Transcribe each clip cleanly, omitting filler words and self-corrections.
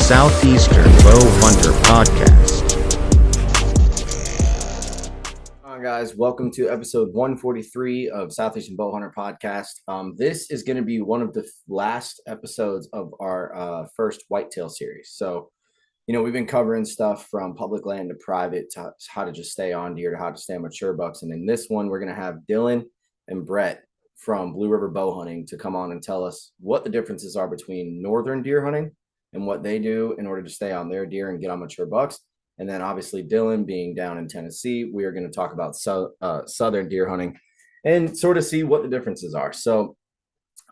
Southeastern Bow Hunter Podcast. Hi guys, welcome to episode 143 of Southeastern Bow Hunter Podcast. This is going to be one of the last episodes of our first whitetail series. So, we've been covering stuff from public land to private, to how to just stay on deer, to how to stay on mature bucks. And in this one, we're going to have Dylan and Brett from Blue River Bowhunting to come on and tell us what the differences are between northern deer hunting and what they do in order to stay on their deer and get on mature bucks. And then obviously Dylan being down in Tennessee, we are going to talk about southern deer hunting and sort of see what the differences are. So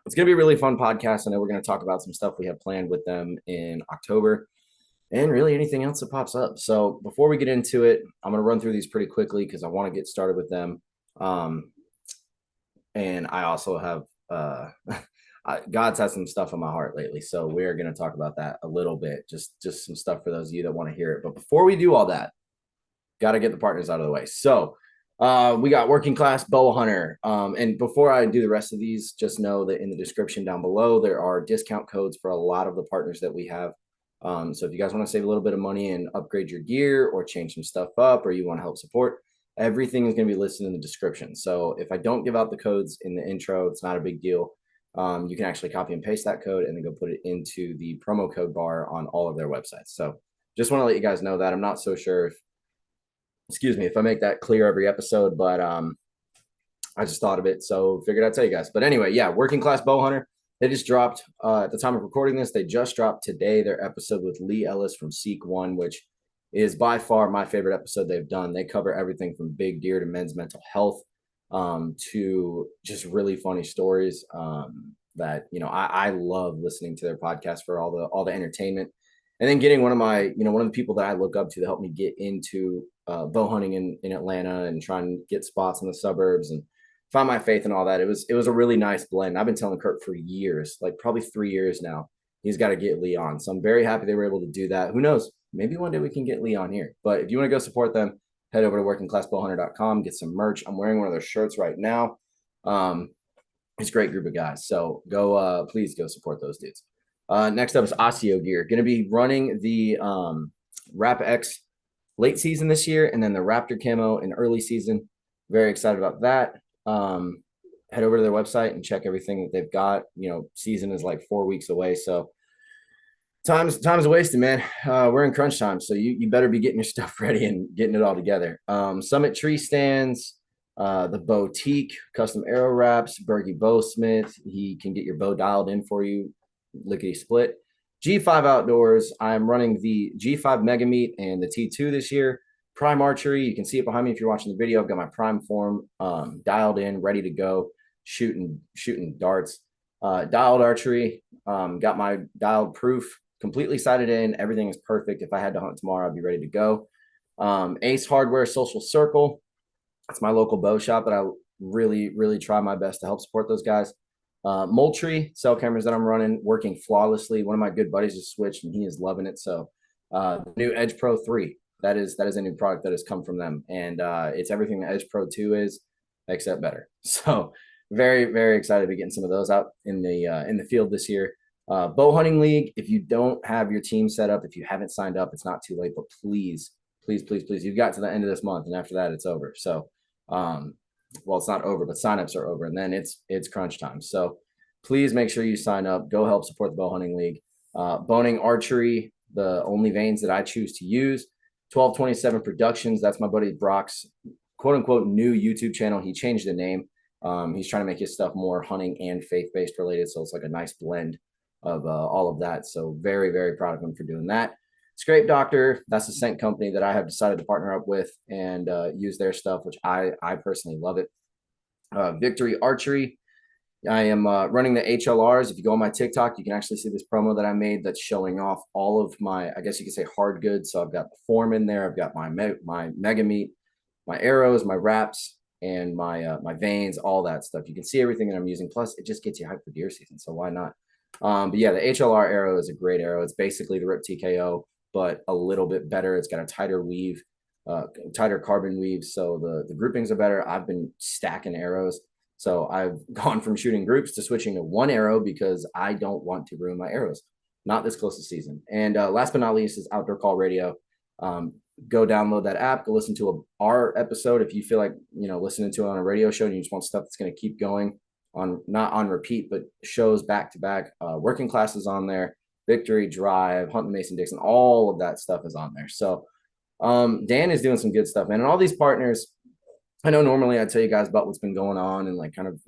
it's going to be a really fun podcast. I know we're going to talk about some stuff we have planned with them in October and really anything else that pops up. So before we get into it, I'm going to run through these pretty quickly because I want to get started with them. And I also have God's had some stuff on my heart lately, so we're going to talk about that a little bit, just some stuff for those of you that want to hear it. But before we do all that, got to get the partners out of the way. So we got Working Class Bow Hunter, and before I do the rest of these, just know that in the description down below there are discount codes for a lot of the partners that we have. So if you guys want to save a little bit of money and upgrade your gear or change some stuff up, or you want to help support, everything is going to be listed in the description. So if I don't give out the codes in the intro, it's not a big deal. You can actually copy and paste that code and then go put it into the promo code bar on all of their websites. So just want to let you guys know that. I'm not so sure if I make that clear every episode, but I just thought of it, so figured I'd tell you guys. But anyway, yeah, Working Class Bow Hunter, they just dropped at the time of recording this, they just dropped today their episode with Lee Ellis from Seek One, which is by far my favorite episode they've done. They cover everything from big deer to men's mental health, to just really funny stories that I love listening to their podcast for all the entertainment, and then getting one of the people that I look up to help me get into bow hunting in Atlanta and trying to get spots in the suburbs and find my faith and all that. It was a really nice blend. I've been telling Kurt for years, like probably 3 years now, he's got to get Lee on. So I'm very happy they were able to do that. Who knows? Maybe one day we can get Lee on here. But if you want to go support them, head over to workingclassbowhunter.com, get some merch. I'm wearing one of their shirts right now. It's a great group of guys. So go, please go support those dudes. Next up is Osseo Gear. Going to be running the Rap X late season this year, and then the Raptor Camo in early season. Very excited about that. Head over to their website and check everything that they've got. Season is like 4 weeks away, so time's wasted, man. We're in crunch time, so you better be getting your stuff ready and getting it all together. Summit Tree Stands, the Bowtique custom arrow wraps, Bergie Bowsmith. He can get your bow dialed in for you, lickety split. G5 Outdoors. I'm running the G5 Mega Meat and the T2 this year. Prime Archery. You can see it behind me if you're watching the video. I've got my Prime form dialed in, ready to go, shooting darts. Dialed Archery. Got my dialed proof completely sighted in. Everything is perfect. If I had to hunt tomorrow, I'd be ready to go. Ace Hardware Social Circle. That's my local bow shop that I really, really try my best to help support those guys. Moultrie cell cameras that I'm running, working flawlessly. One of my good buddies just switched and he is loving it. So the new Edge Pro 3, that is a new product that has come from them. And it's everything the Edge Pro 2 is, except better. So very, very excited to be getting some of those out in the field this year. Bow Hunting League, if you don't have your team set up, if you haven't signed up, it's not too late, but please, you've got to the end of this month, and after that it's over. So well, it's not over, but signups are over, and then it's crunch time. So please make sure you sign up. Go help support the Bow Hunting League. Boning Archery, the only veins that I choose to use. 1227 Productions, that's my buddy Brock's quote unquote new YouTube channel. He changed the name. He's trying to make his stuff more hunting and faith-based related, so it's like a nice blend of all of that. So very, very proud of him for doing that. Scrape Doctor, that's a scent company that I have decided to partner up with and use their stuff, which I personally love it. Victory Archery, I am running the HLRs. If you go on my TikTok, you can actually see this promo that I made that's showing off all of my, I guess you could say, hard goods. So I've got the form in there. I've got my Mega Meat, my arrows, my wraps, and my veins, all that stuff. You can see everything that I'm using. Plus, it just gets you hyped for deer season, so why not? But yeah, the HLR arrow is a great arrow. It's basically the Rip TKO, but a little bit better. It's got a tighter weave, tighter carbon weave, so the groupings are better. I've been stacking arrows. So I've gone from shooting groups to switching to one arrow because I don't want to ruin my arrows. not this close to season. And last but not least is Outdoor Call Radio. Go download that app, go listen to our episode. If you feel like, listening to it on a radio show and you just want stuff that's going to keep going on, not on repeat, but shows back to back, working classes on there, Victory Drive, Hunting Mason-Dixon, all of that stuff is on there. So Dan is doing some good stuff, man. And all these partners, I know normally I tell you guys about what's been going on and like kind of,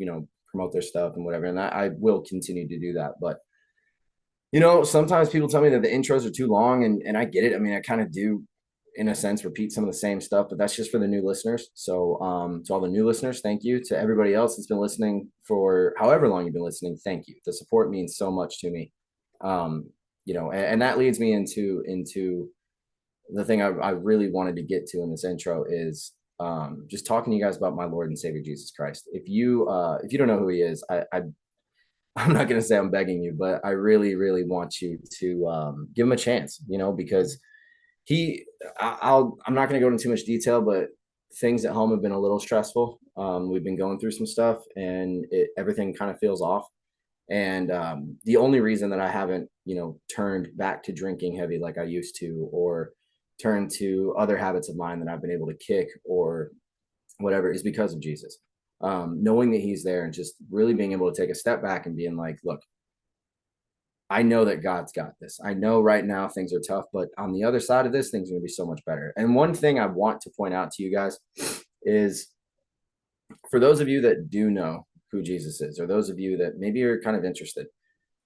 promote their stuff and whatever. And I will continue to do that. But, sometimes people tell me that the intros are too long, and I get it. I mean, I kind of do, in a sense, repeat some of the same stuff, but that's just for the new listeners. So to all the new listeners, thank you. To everybody else that's been listening for however long you've been listening, thank you. The support means so much to me. And that leads me into the thing I really wanted to get to in this intro is just talking to you guys about my Lord and Savior Jesus Christ. If you don't know who he is, I'm not going to say I'm begging you, but I really, really want you to give him a chance, because I'm not going to go into too much detail, but things at home have been a little stressful. We've been going through some stuff and everything kind of feels off. And the only reason that I haven't, turned back to drinking heavy like I used to, or turned to other habits of mine that I've been able to kick or whatever, is because of Jesus. Knowing that he's there and just really being able to take a step back and being like, look, I know that God's got this. I know right now things are tough, but on the other side of this, things are going to be so much better. And one thing I want to point out to you guys is, for those of you that do know who Jesus is, or those of you that maybe are kind of interested,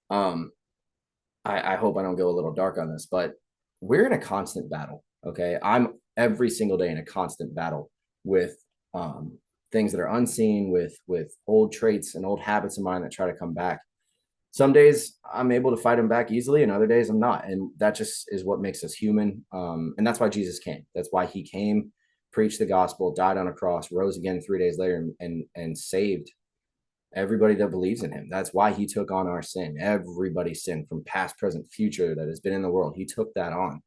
I hope I don't go a little dark on this, but we're in a constant battle. Okay. I'm every single day in a constant battle with things that are unseen, with old traits and old habits of mine that try to come back. Some days I'm able to fight them back easily, and other days I'm not. And that just is what makes us human. And that's why Jesus came. That's why he came, preached the gospel, died on a cross, rose again 3 days later, and saved everybody that believes in him. That's why he took on our sin, everybody's sin from past, present, future that has been in the world. He took that on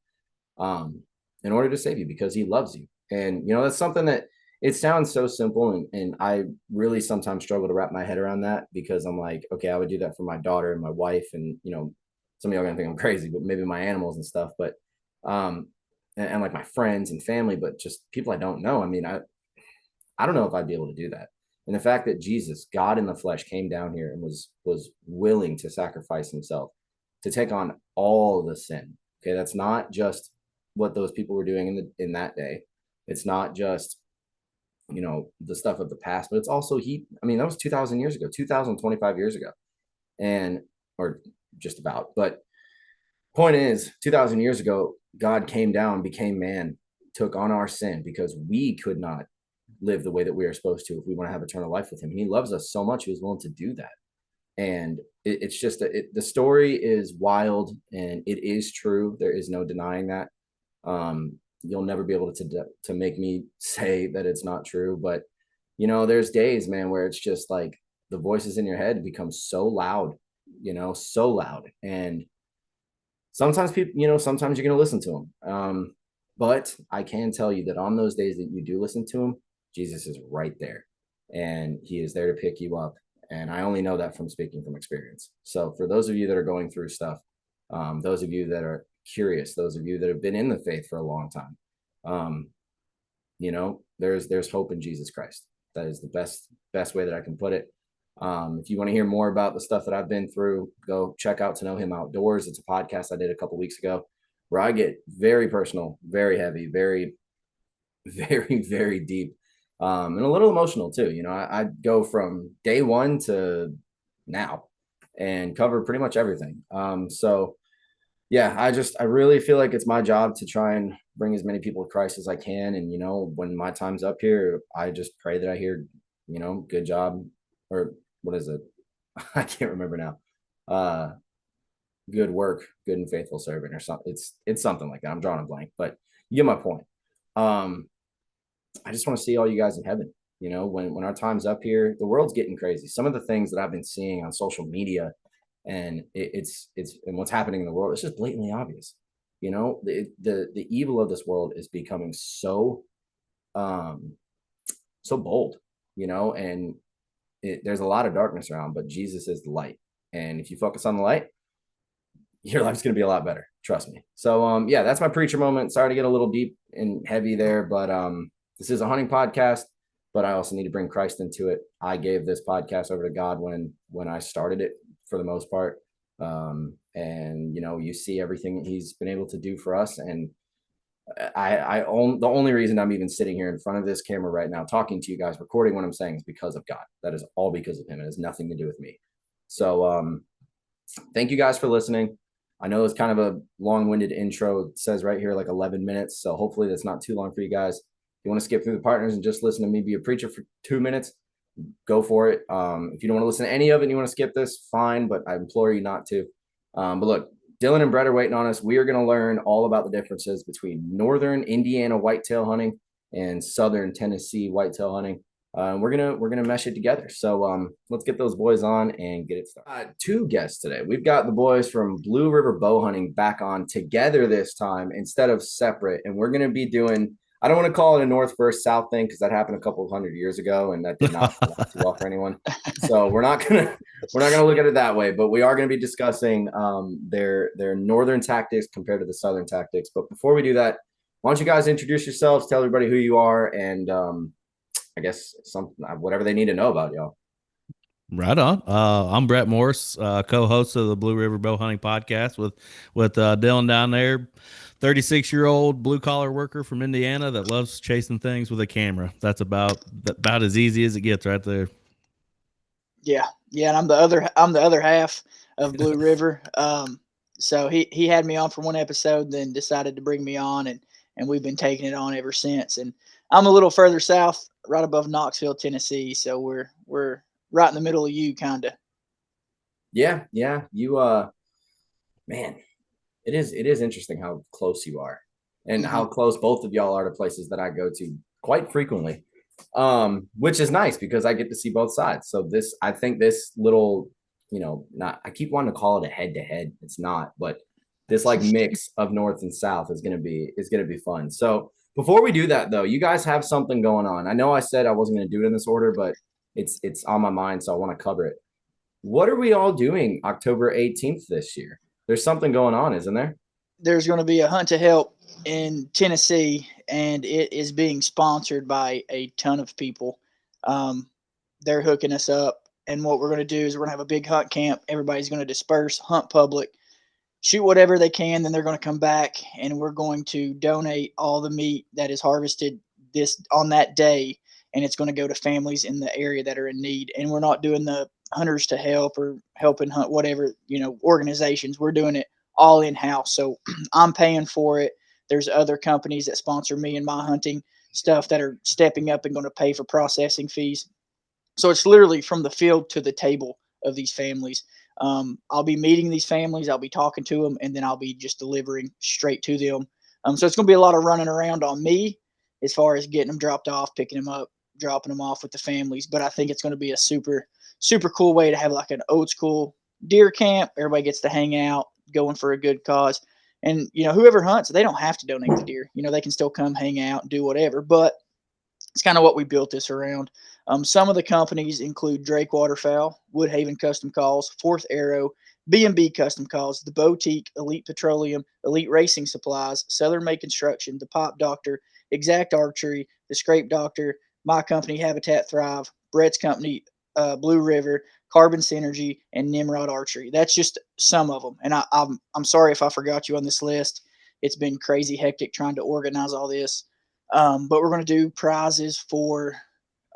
in order to save you, because he loves you. And, that's something that, it sounds so simple. And I really sometimes struggle to wrap my head around that, because I'm like, okay, I would do that for my daughter and my wife. And, some of y'all are going to think I'm crazy, but maybe my animals and stuff. But, and like my friends and family, but just people I don't know. I mean, I don't know if I'd be able to do that. And the fact that Jesus, God in the flesh, came down here and was willing to sacrifice himself to take on all the sin. Okay. That's not just what those people were doing in that day. It's not just, the stuff of the past, but it's also that was 2,000 years ago, 2,025 years ago. Or just about, but point is, 2,000 years ago, God came down, became man, took on our sin, because we could not live the way that we are supposed to if we want to have eternal life with him. And he loves us so much, he was willing to do that. And it's just the story is wild, and it is true. There is no denying that. You'll never be able to make me say that it's not true. But, there's days, man, where it's just like the voices in your head become so loud, so loud. And sometimes people, sometimes you're going to listen to them. But I can tell you that on those days that you do listen to him, Jesus is right there, and he is there to pick you up. And I only know that from speaking from experience. So for those of you that are going through stuff, those of you that are curious, those of you that have been in the faith for a long time, there's hope in Jesus Christ. That is the best way that I can put it. If you want to hear more about the stuff that I've been through, go check out To Know Him Outdoors. It's a podcast I did a couple weeks ago where I get very personal, very heavy, very, very, very deep, and a little emotional too. I go from day one to now and cover pretty much everything. So yeah, I really feel like it's my job to try and bring as many people to Christ as I can. And, when my time's up here, I just pray that I hear, good job, or what is it? I can't remember now. Good work, good and faithful servant, or something. It's something like that. I'm drawing a blank, but you get my point. I just want to see all you guys in heaven. When our time's up here, the world's getting crazy. Some of the things that I've been seeing on social media, and it's and what's happening in the world, it's just blatantly obvious. The evil of this world is becoming so bold, and there's a lot of darkness around, but Jesus is the light. And if you focus on the light, your life's going to be a lot better. Trust me. So, yeah, that's my preacher moment. Sorry to get a little deep and heavy there, but this is a hunting podcast, but I also need to bring Christ into it. I gave this podcast over to God when I started it for the most part. And you see everything that he's been able to do for us. And the only reason I'm even sitting here in front of this camera right now, talking to you guys, recording what I'm saying is because of God. That is all because of him. It has nothing to do with me. So, thank you guys for listening. I know it's kind of a long-winded intro. It says right here like 11 minutes. So hopefully that's not too long for you guys. If you want to skip through the partners and just listen to me be a preacher for 2 minutes, go for it. If you don't want to listen to any of it and you want to skip this, fine, but I implore you not to. But look, Dylan and Brett are waiting on us. We are going to learn all about the differences between northern Indiana whitetail hunting and southern Tennessee whitetail hunting. We're gonna mesh it together. So let's get those boys on and get it started. 2 guests today. We've got the boys from Blue River Bowhunting back on together this time instead of separate, and we're gonna be doing. I don't want to call it a north versus south thing because that happened a couple of 100 years ago, and that did not turn out too well for anyone. So we're not gonna look at it that way, but we are gonna be discussing their northern tactics compared to the southern tactics. But before we do that, why don't you guys introduce yourselves, tell everybody who you are, and I guess whatever they need to know about y'all. Right on. I'm Brett Morse, co-host of the Blue River Bowhunting podcast with Dylan down there, 36-year-old blue collar worker from Indiana that loves chasing things with a camera. That's about as easy as it gets right there. Yeah, and I'm the other half of Blue River. So he had me on for one episode, then decided to bring me on, and we've been taking it on ever since. And I'm a little further south, right above Knoxville, Tennessee. So we're right in the middle of you, kind of. Yeah. You, man, it is interesting how close you are and how close both of y'all are to places that I go to quite frequently, which is nice because I get to see both sides. So I think this little, I keep wanting to call it a head to head. It's not, but this like mix of North and South is going to be fun. So before we do that though, you guys have something going on. I know I said I wasn't going to do it in this order, but it's on my mind. So I want to cover it. What are we all doing October 18th this year? There's something going on, isn't there? There's going to be a Hunt to Help in Tennessee, and it is being sponsored by a ton of people. They're hooking us up, and what we're going to do is we're going to have a big hunt camp. Everybody's going to disperse, hunt public, shoot whatever they can, then they're going to come back, and we're going to donate all the meat that is harvested on that day, and it's going to go to families in the area that are in need. And we're not doing the Hunters to Help or Helping Hunt, whatever, organizations. We're doing it all in-house. So I'm paying for it. There's other companies that sponsor me and my hunting stuff that are stepping up and going to pay for processing fees. So it's literally from the field to the table of these families. I'll be meeting these families. I'll be talking to them, and then I'll be just delivering straight to them. So it's going to be a lot of running around on me as far as getting them dropped off, picking them up, dropping them off with the families. But I think it's going to be a super, super cool way to have like an old school deer camp. Everybody gets to hang out, going for a good cause. And, whoever hunts, they don't have to donate the deer. They can still come hang out and do whatever. But it's kind of what we built this around. Some of the companies include Drake Waterfowl, Woodhaven Custom Calls, Fourth Arrow, B&B Custom Calls, the Bowtique, Elite Petroleum, Elite Racing Supplies, Southern Made Construction, the Pop Doctor, Exact Archery, the Scrape Doctor, my company, Habitat Thrive, Brett's company, Blue River, Carbon Synergy, and Nimrod Archery. That's just some of them. And I'm sorry if I forgot you on this list. It's been crazy hectic trying to organize all this. But we're going to do prizes for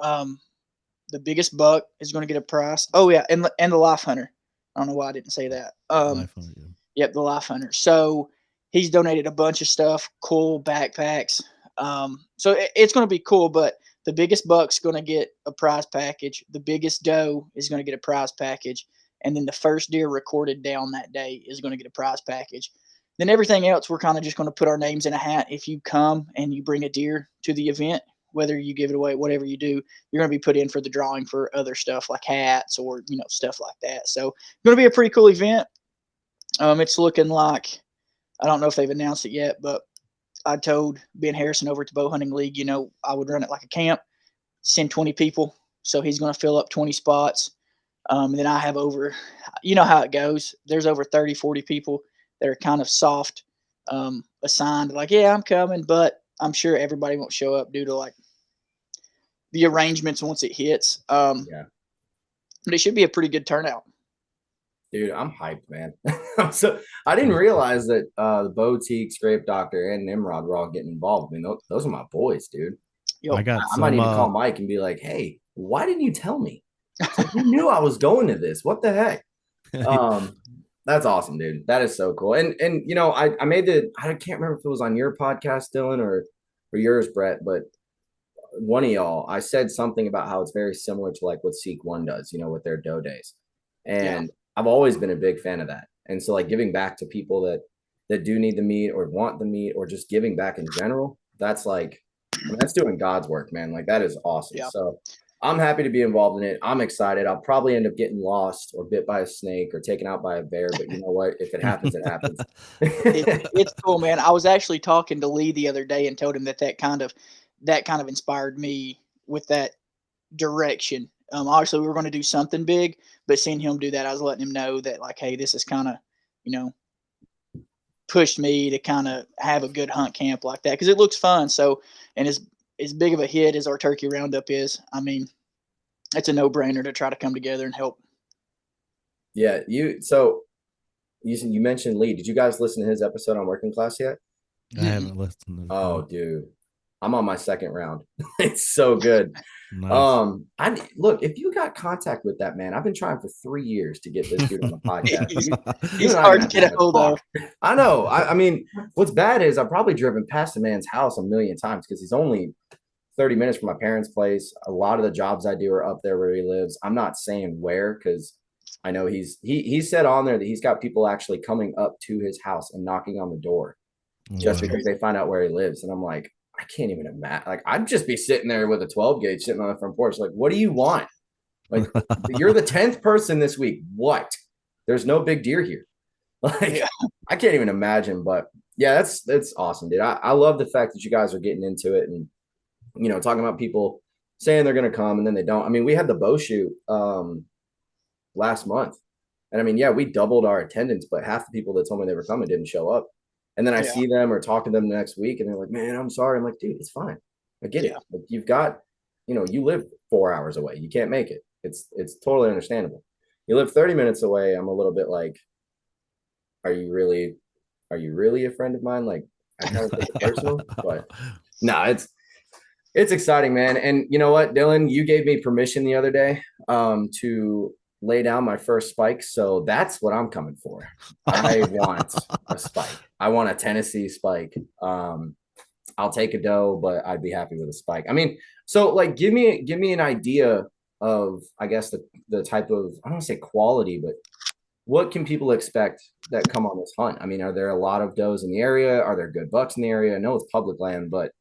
the biggest buck is going to get a prize. Oh, yeah, and the Life Hunter. I don't know why I didn't say that. Life Hunter, yeah. Yep, the Life Hunter. So he's donated a bunch of stuff, cool backpacks. So it's going to be cool, but the biggest buck's going to get a prize package. The biggest doe is going to get a prize package. And then the first deer recorded down that day is going to get a prize package. Then everything else, we're kind of just going to put our names in a hat. If you come and you bring a deer to the event, whether you give it away, whatever you do, you're going to be put in for the drawing for other stuff like hats or, stuff like that. So it's going to be a pretty cool event. It's looking like, I don't know if they've announced it yet, but I told Ben Harrison over at the Bow Hunting League, I would run it like a camp, send 20 people. So he's going to fill up 20 spots. And then I have over, how it goes. There's over 30, 40 people that are kind of soft, assigned like, yeah, I'm coming, but I'm sure everybody won't show up due to like the arrangements once it hits. Yeah. But it should be a pretty good turnout. Dude, I'm hyped, man. So I didn't realize that the Bowtique, Scrape Doctor, and Nimrod were all getting involved. I mean, those are my boys, dude. Yep. I got I might some. need to call Mike and be like, "Hey, why didn't you tell me? It's like, you knew I was going to this. What the heck?" That's awesome, dude. That is so cool. And you know, I can't remember if it was on your podcast, Dylan, or yours, Brett, but one of y'all, I said something about how it's very similar to like what Seek One does, you know, with their doe days. And I've always been a big fan of that. And so like giving back to people that do need the meat or want the meat or just giving back in general, that's like, I mean, that's doing God's work, man. Like that is awesome. Yeah. So I'm happy to be involved in it. I'm excited. I'll probably end up getting lost or bit by a snake or taken out by a bear, but you know what? If it happens, it happens. It's cool, man. I was actually talking to Lee the other day and told him that kind of inspired me with that direction. Obviously we were going to do something big, but seeing him do that, I was letting him know that like, hey, this is kind of, you know, pushed me to kind of have a good hunt camp like that because it looks fun. So, and as big of a hit as our turkey roundup is, I mean, it's a no-brainer to try to come together and help. Yeah, you mentioned Lee. Did you guys listen to his episode on Working Class yet? I haven't listened. Oh, dude, I'm on my second round. It's so good. Nice. I look, if you got contact with that man, I've been trying for 3 years to get this dude on the podcast. He's hard to get a hold of. I know. I mean, what's bad is I've probably driven past the man's house a million times because he's only 30 minutes from my parents' place. A lot of the jobs I do are up there where he lives. I'm not saying where because I know he said on there that he's got people actually coming up to his house and knocking on the door just because they find out where he lives. And I'm like, I can't even imagine. Like, I'd just be sitting there with a 12 gauge sitting on the front porch. Like, what do you want? Like, you're the 10th person this week. What? There's no big deer here. Like, I can't even imagine. But yeah, that's awesome, dude. I love the fact that you guys are getting into it and, you know, talking about people saying they're going to come and then they don't. I mean, we had the bow shoot last month. And I mean, yeah, we doubled our attendance, but half the people that told me they were coming didn't show up. And then I see them or talk to them the next week and they're like, man, I'm sorry. I'm like, dude, it's fine. I get it. Like, you've got, you know, you live 4 hours away. You can't make it. It's totally understandable. You live 30 minutes away. I'm a little bit like, are you really a friend of mine? Like, I kind of take it personal, but no, it's exciting, man. And you know what, Dylan, you gave me permission the other day to lay down my first spike. So that's what I'm coming for. I want a spike. I want a Tennessee spike. I'll take a doe, but I'd be happy with a spike. I mean, so like, give me an idea of, I guess the type of, I don't want to say quality, but what can people expect that come on this hunt? I mean, are there a lot of does in the area? Are there good bucks in the area? I know it's public land, but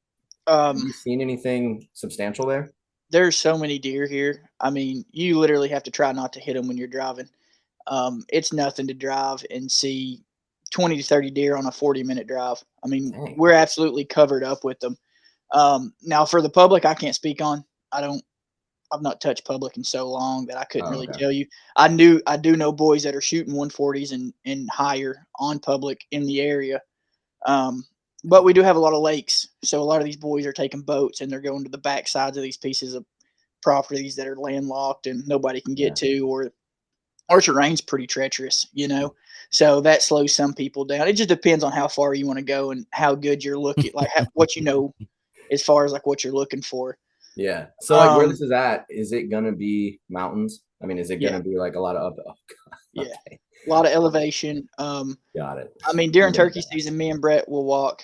have you seen anything substantial there? There's so many deer here. I mean, you literally have to try not to hit them when you're driving. It's nothing to drive and see 20 to 30 deer on a 40-minute drive. I mean, Dang. We're absolutely covered up with them. Now for the public, I can't speak on. I've not touched public in so long that I couldn't really tell you. I do know boys that are shooting 140s and higher on public in the area. But we do have a lot of lakes. So a lot of these boys are taking boats and they're going to the back sides of these pieces of properties that are landlocked and nobody can get to, or our terrain's pretty treacherous, you know? So that slows some people down. It just depends on how far you want to go and how good you're looking, like what you know, as far as like what you're looking for. Yeah. So like where this is at, is it going to be mountains? I mean, is it going to be like a lot of Okay. Yeah. A lot of elevation. Got it. I mean, during turkey season, me and Brett will walk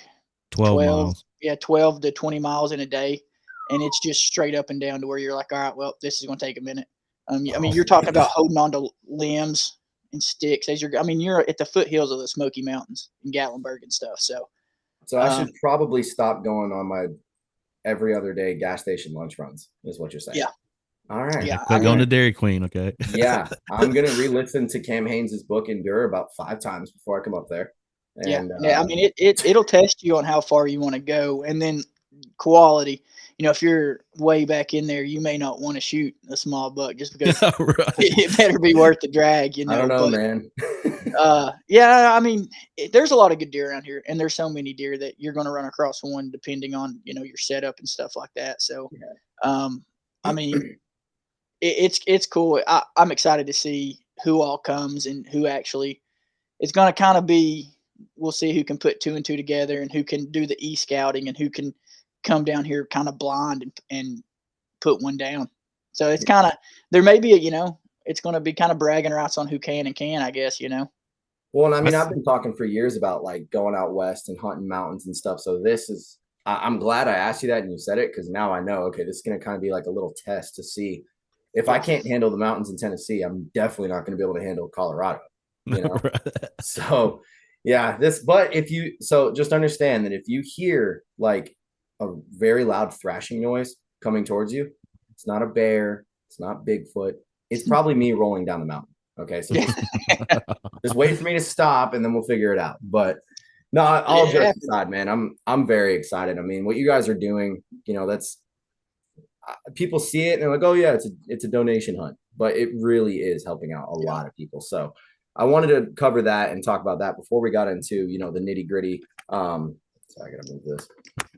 12 miles. Yeah, 12 to 20 miles in a day. And it's just straight up and down to where you're like, all right, well, this is going to take a minute. I mean, you're talking about holding on to limbs and sticks as you're at the foothills of the Smoky Mountains in Gatlinburg and stuff. So I should probably stop going on my every other day gas station lunch runs is what you're saying. Yeah. All right. Yeah. Quit going to Dairy Queen. Okay. Yeah. I'm going to re-listen to Cam Haynes' book Endure about 5 times before I come up there. And, I mean, it'll test you on how far you want to go. And then quality, you know, if you're way back in there, you may not want to shoot a small buck just because it better be worth the drag, you know. I don't know, man. Yeah, I mean, there's a lot of good deer around here, and there's so many deer that you're going to run across one depending on, your setup and stuff like that. So, Yeah. I mean, it's cool. I'm excited to see who all comes and who actually. It's going to kind of be. We'll see who can put two and two together and who can do the e-scouting and who can come down here kind of blind and put one down. So it's kind of there may be it's going to be kind of bragging rights on who can and can, I guess. Well, and I mean, I've been talking for years about like going out west and hunting mountains and stuff. So I'm glad I asked you that and you said it, because now I know, okay, this is going to kind of be like a little test to see if I can't handle the mountains in Tennessee, I'm definitely not going to be able to handle Colorado, So yeah, so just understand that if you hear like a very loud thrashing noise coming towards you, it's not a bear, it's not Bigfoot, it's probably me rolling down the mountain. Okay, so just wait for me to stop and then we'll figure it out. But no, all jokes aside, man, I'm very excited. I mean, what you guys are doing, that's people see it and they're like, oh yeah, it's a donation hunt, but it really is helping out a lot of people. So I wanted to cover that and talk about that before we got into, the nitty gritty. So I gotta move this.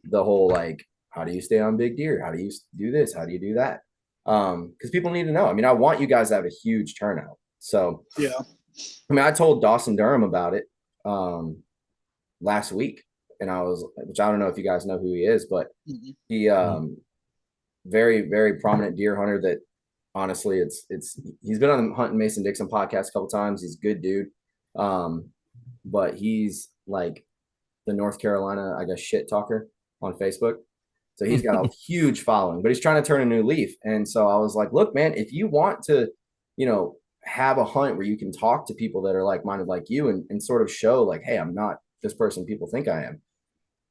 The whole like, how do you stay on big deer? How do you do this? How do you do that? Because people need to know. I mean, I want you guys to have a huge turnout. So yeah, I mean, I told Dawson Durham about it last week, and which I don't know if you guys know who he is, but he very, very prominent deer hunter that honestly he's been on the Hunting Mason Dixon podcast a couple times. He's a good dude. But he's like the North Carolina, I guess, shit talker on Facebook. So he's got a huge following, but he's trying to turn a new leaf. And so I was like, look, man, if you want to, have a hunt where you can talk to people that are like-minded like you and sort of show like, hey, I'm not this person people think I am.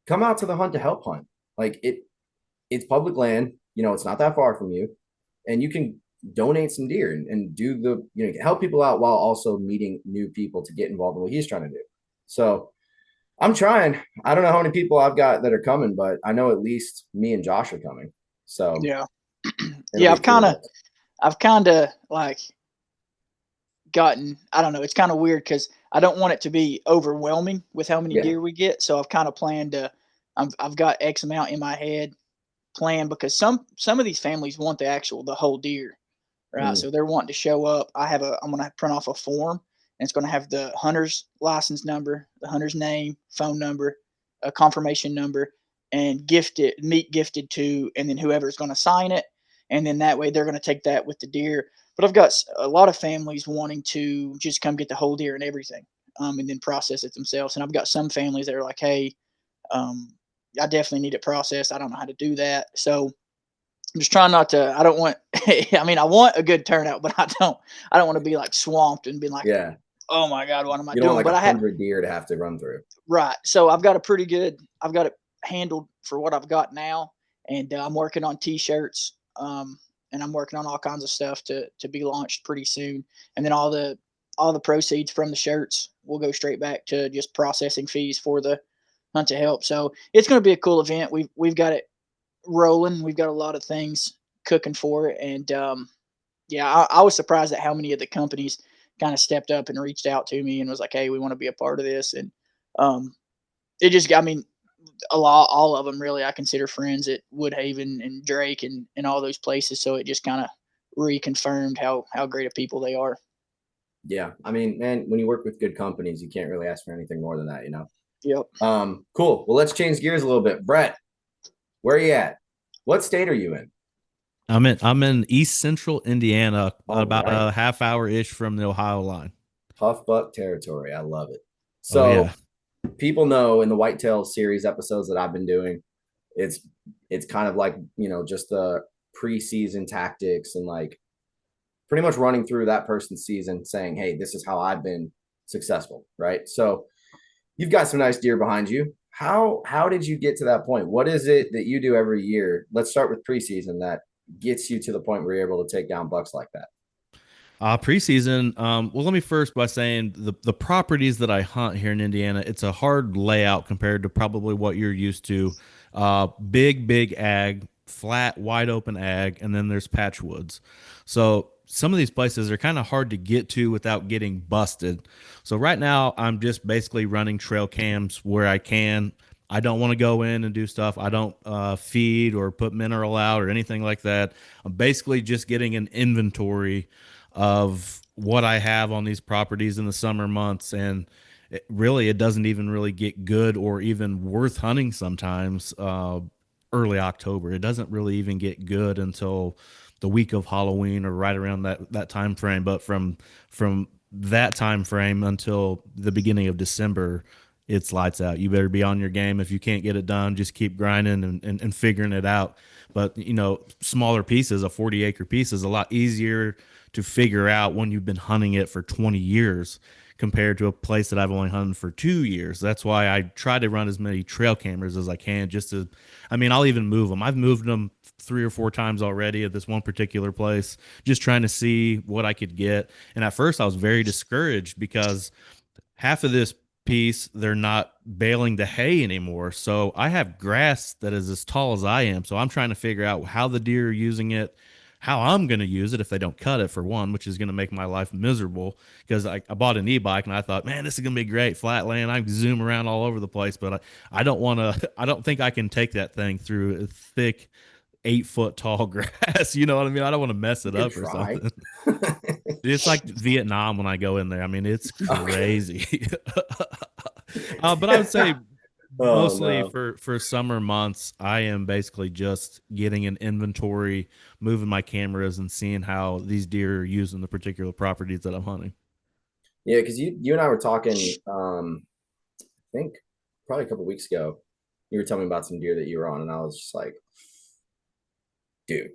Come out to the Hunt to Help hunt. Like it's public land, it's not that far from you, and you can donate some deer and do the, help people out while also meeting new people to get involved in what he's trying to do. So I'm trying. I don't know how many people I've got that are coming, but I know at least me and Josh are coming. So yeah. Yeah, I've kind of like gotten, I don't know, it's kind of weird because I don't want it to be overwhelming with how many deer we get. So I've kind of planned I've got X amount in my head planned, because some of these families want the whole deer, right? So they're wanting to show up. I'm going to print off a form, and it's going to have the hunter's license number, the hunter's name, phone number, a confirmation number, and meat gifted to, and then whoever's going to sign it. And then that way they're going to take that with the deer. But I've got a lot of families wanting to just come get the whole deer and everything, and then process it themselves. And I've got some families that are like, hey, I definitely need it processed. I don't know how to do that. So I'm just trying not to, I don't want, I mean, I want a good turnout, but I don't want to be like swamped and be like, oh my God, what am I doing? You don't want like 100 deer to have to run through. Right. So I've got it handled for what I've got now. And I'm working on t-shirts. And I'm working on all kinds of stuff to be launched pretty soon. And then all the proceeds from the shirts will go straight back to just processing fees for the Hunt to Help. So it's going to be a cool event. We've got it rolling. We've got a lot of things cooking for it. And I was surprised at how many of the companies kind of stepped up and reached out to me and was like, hey, we want to be a part of this. And it just, I mean, all of them really I consider friends at Woodhaven and Drake and all those places. So it just kind of reconfirmed how great of people they are. Yeah. I mean, man, when you work with good companies, you can't really ask for anything more than that, Yep. Cool. Well, let's change gears a little bit. Brett, where are you at? What state are you in? I'm in East Central Indiana, about a half hour ish from the Ohio line. Tough buck territory. I love it. So people know in the Whitetail series episodes that I've been doing, it's kind of like, just the preseason tactics and like pretty much running through that person's season saying, hey, this is how I've been successful. Right. So you've got some nice deer behind you. How did you get to that point? What is it that you do every year? Let's start with preseason that gets you to the point where you're able to take down bucks like that. Preseason. Well, let me first by saying the properties that I hunt here in Indiana, it's a hard layout compared to probably what you're used to. Big ag, flat, wide open ag, and then there's patch woods. So some of these places are kind of hard to get to without getting busted. So right now I'm just basically running trail cams where I can. I don't want to go in and do stuff. I don't feed or put mineral out or anything like that. I'm basically just getting an inventory of what I have on these properties in the summer months. And it doesn't even really get good or even worth hunting sometimes early October. It doesn't really even get good until the week of Halloween or right around that time frame. But from that time frame until the beginning of December, it's lights out. You better be on your game. If you can't get it done, just keep grinding and figuring it out. But smaller pieces, a 40-acre piece, is a lot easier to figure out when you've been hunting it for 20 years compared to a place that I've only hunted for 2 years. That's why I try to run as many trail cameras as I can. I'll even move them. I've moved them 3 or 4 times already at this one particular place, just trying to see what I could get. And at first I was very discouraged because half of this piece, they're not baling the hay anymore. So I have grass that is as tall as I am. So I'm trying to figure out how the deer are using it, how I'm going to use it if they don't cut it, for one, which is going to make my life miserable because I bought an e-bike and I thought, man, this is going to be great. Flat land. I can zoom around all over the place, but I don't want to, I don't think I can take that thing through a thick 8 foot tall grass. You know what I mean? I don't want to mess it up or something. It's like Vietnam when I go in there. I mean, it's crazy. But I would say mostly for summer months, I am basically just getting an inventory, moving my cameras, and seeing how these deer are using the particular properties that I'm hunting. Yeah, because you and I were talking, I think probably a couple weeks ago. You were telling me about some deer that you were on, and I was just like, dude.